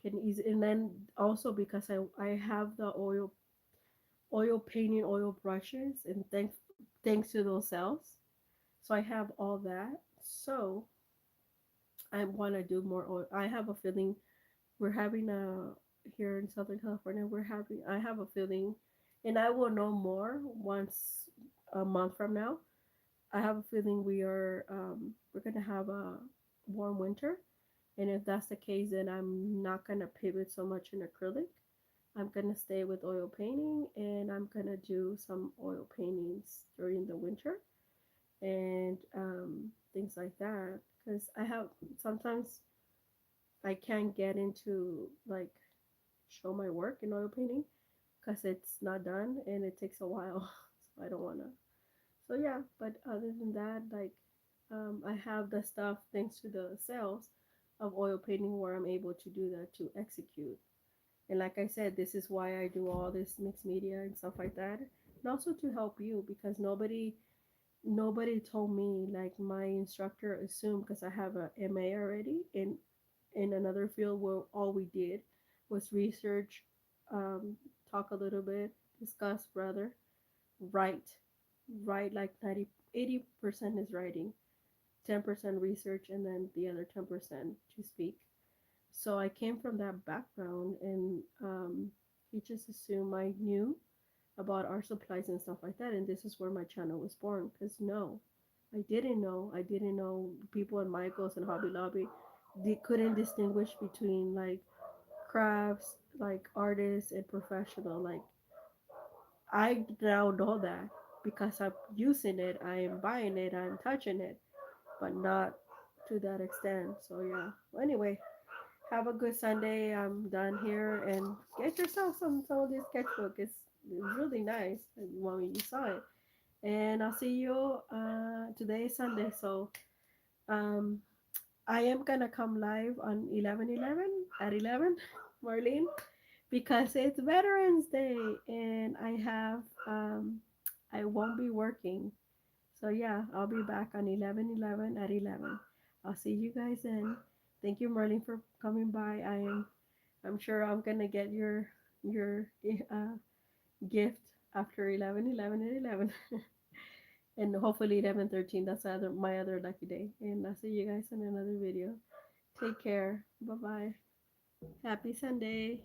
can easily, and then also because I have the oil painting, oil brushes, and thanks to those sales, so I have all that. So I want to do more oil. I have a feeling we're having a here in Southern California. I have a feeling, and I will know more once a month from now. I have a feeling we're gonna have a warm winter, and if that's the case, then I'm not gonna pivot so much in acrylic. I'm gonna stay with oil painting, and I'm gonna do some oil paintings during the winter and things like that. Because I have sometimes I can't get into like show my work in oil painting because it's not done and it takes a while. So I don't wanna. So yeah, but other than that, like I have the stuff thanks to the sales of oil painting where I'm able to do that to execute. And like I said, this is why I do all this mixed media and stuff like that. And also to help you because nobody told me, like my instructor assumed because I have a MA already in another field where all we did was research, um, talk a little bit, discuss rather, write, write like 80% is writing, 10% research, and then the other 10% to speak. So I came from that background, and he just assumed I knew about art supplies and stuff like that. And this is where my channel was born. Because no, I didn't know. I didn't know people in Michaels and Hobby Lobby. They couldn't distinguish between like crafts, like artists and professional. Like I now know that because I'm using it, I am buying it, I'm touching it, but not to that extent. So yeah. Well, anyway, have a good Sunday. I'm done here, and get yourself some of this sketchbook. It's really nice when you saw it. And I'll see you today is Sunday, so um I am gonna come live on 11/11 at 11, Marlene, because it's Veterans Day, and I won't be working. So yeah, I'll be back on 11/11 at 11. I'll see you guys then. Thank you, Marlene, for coming by. I'm sure I'm gonna get your gift after 11/11 at 11. And hopefully 11/13. That's my other lucky day. And I'll see you guys in another video. Take care. Bye bye. Happy Sunday.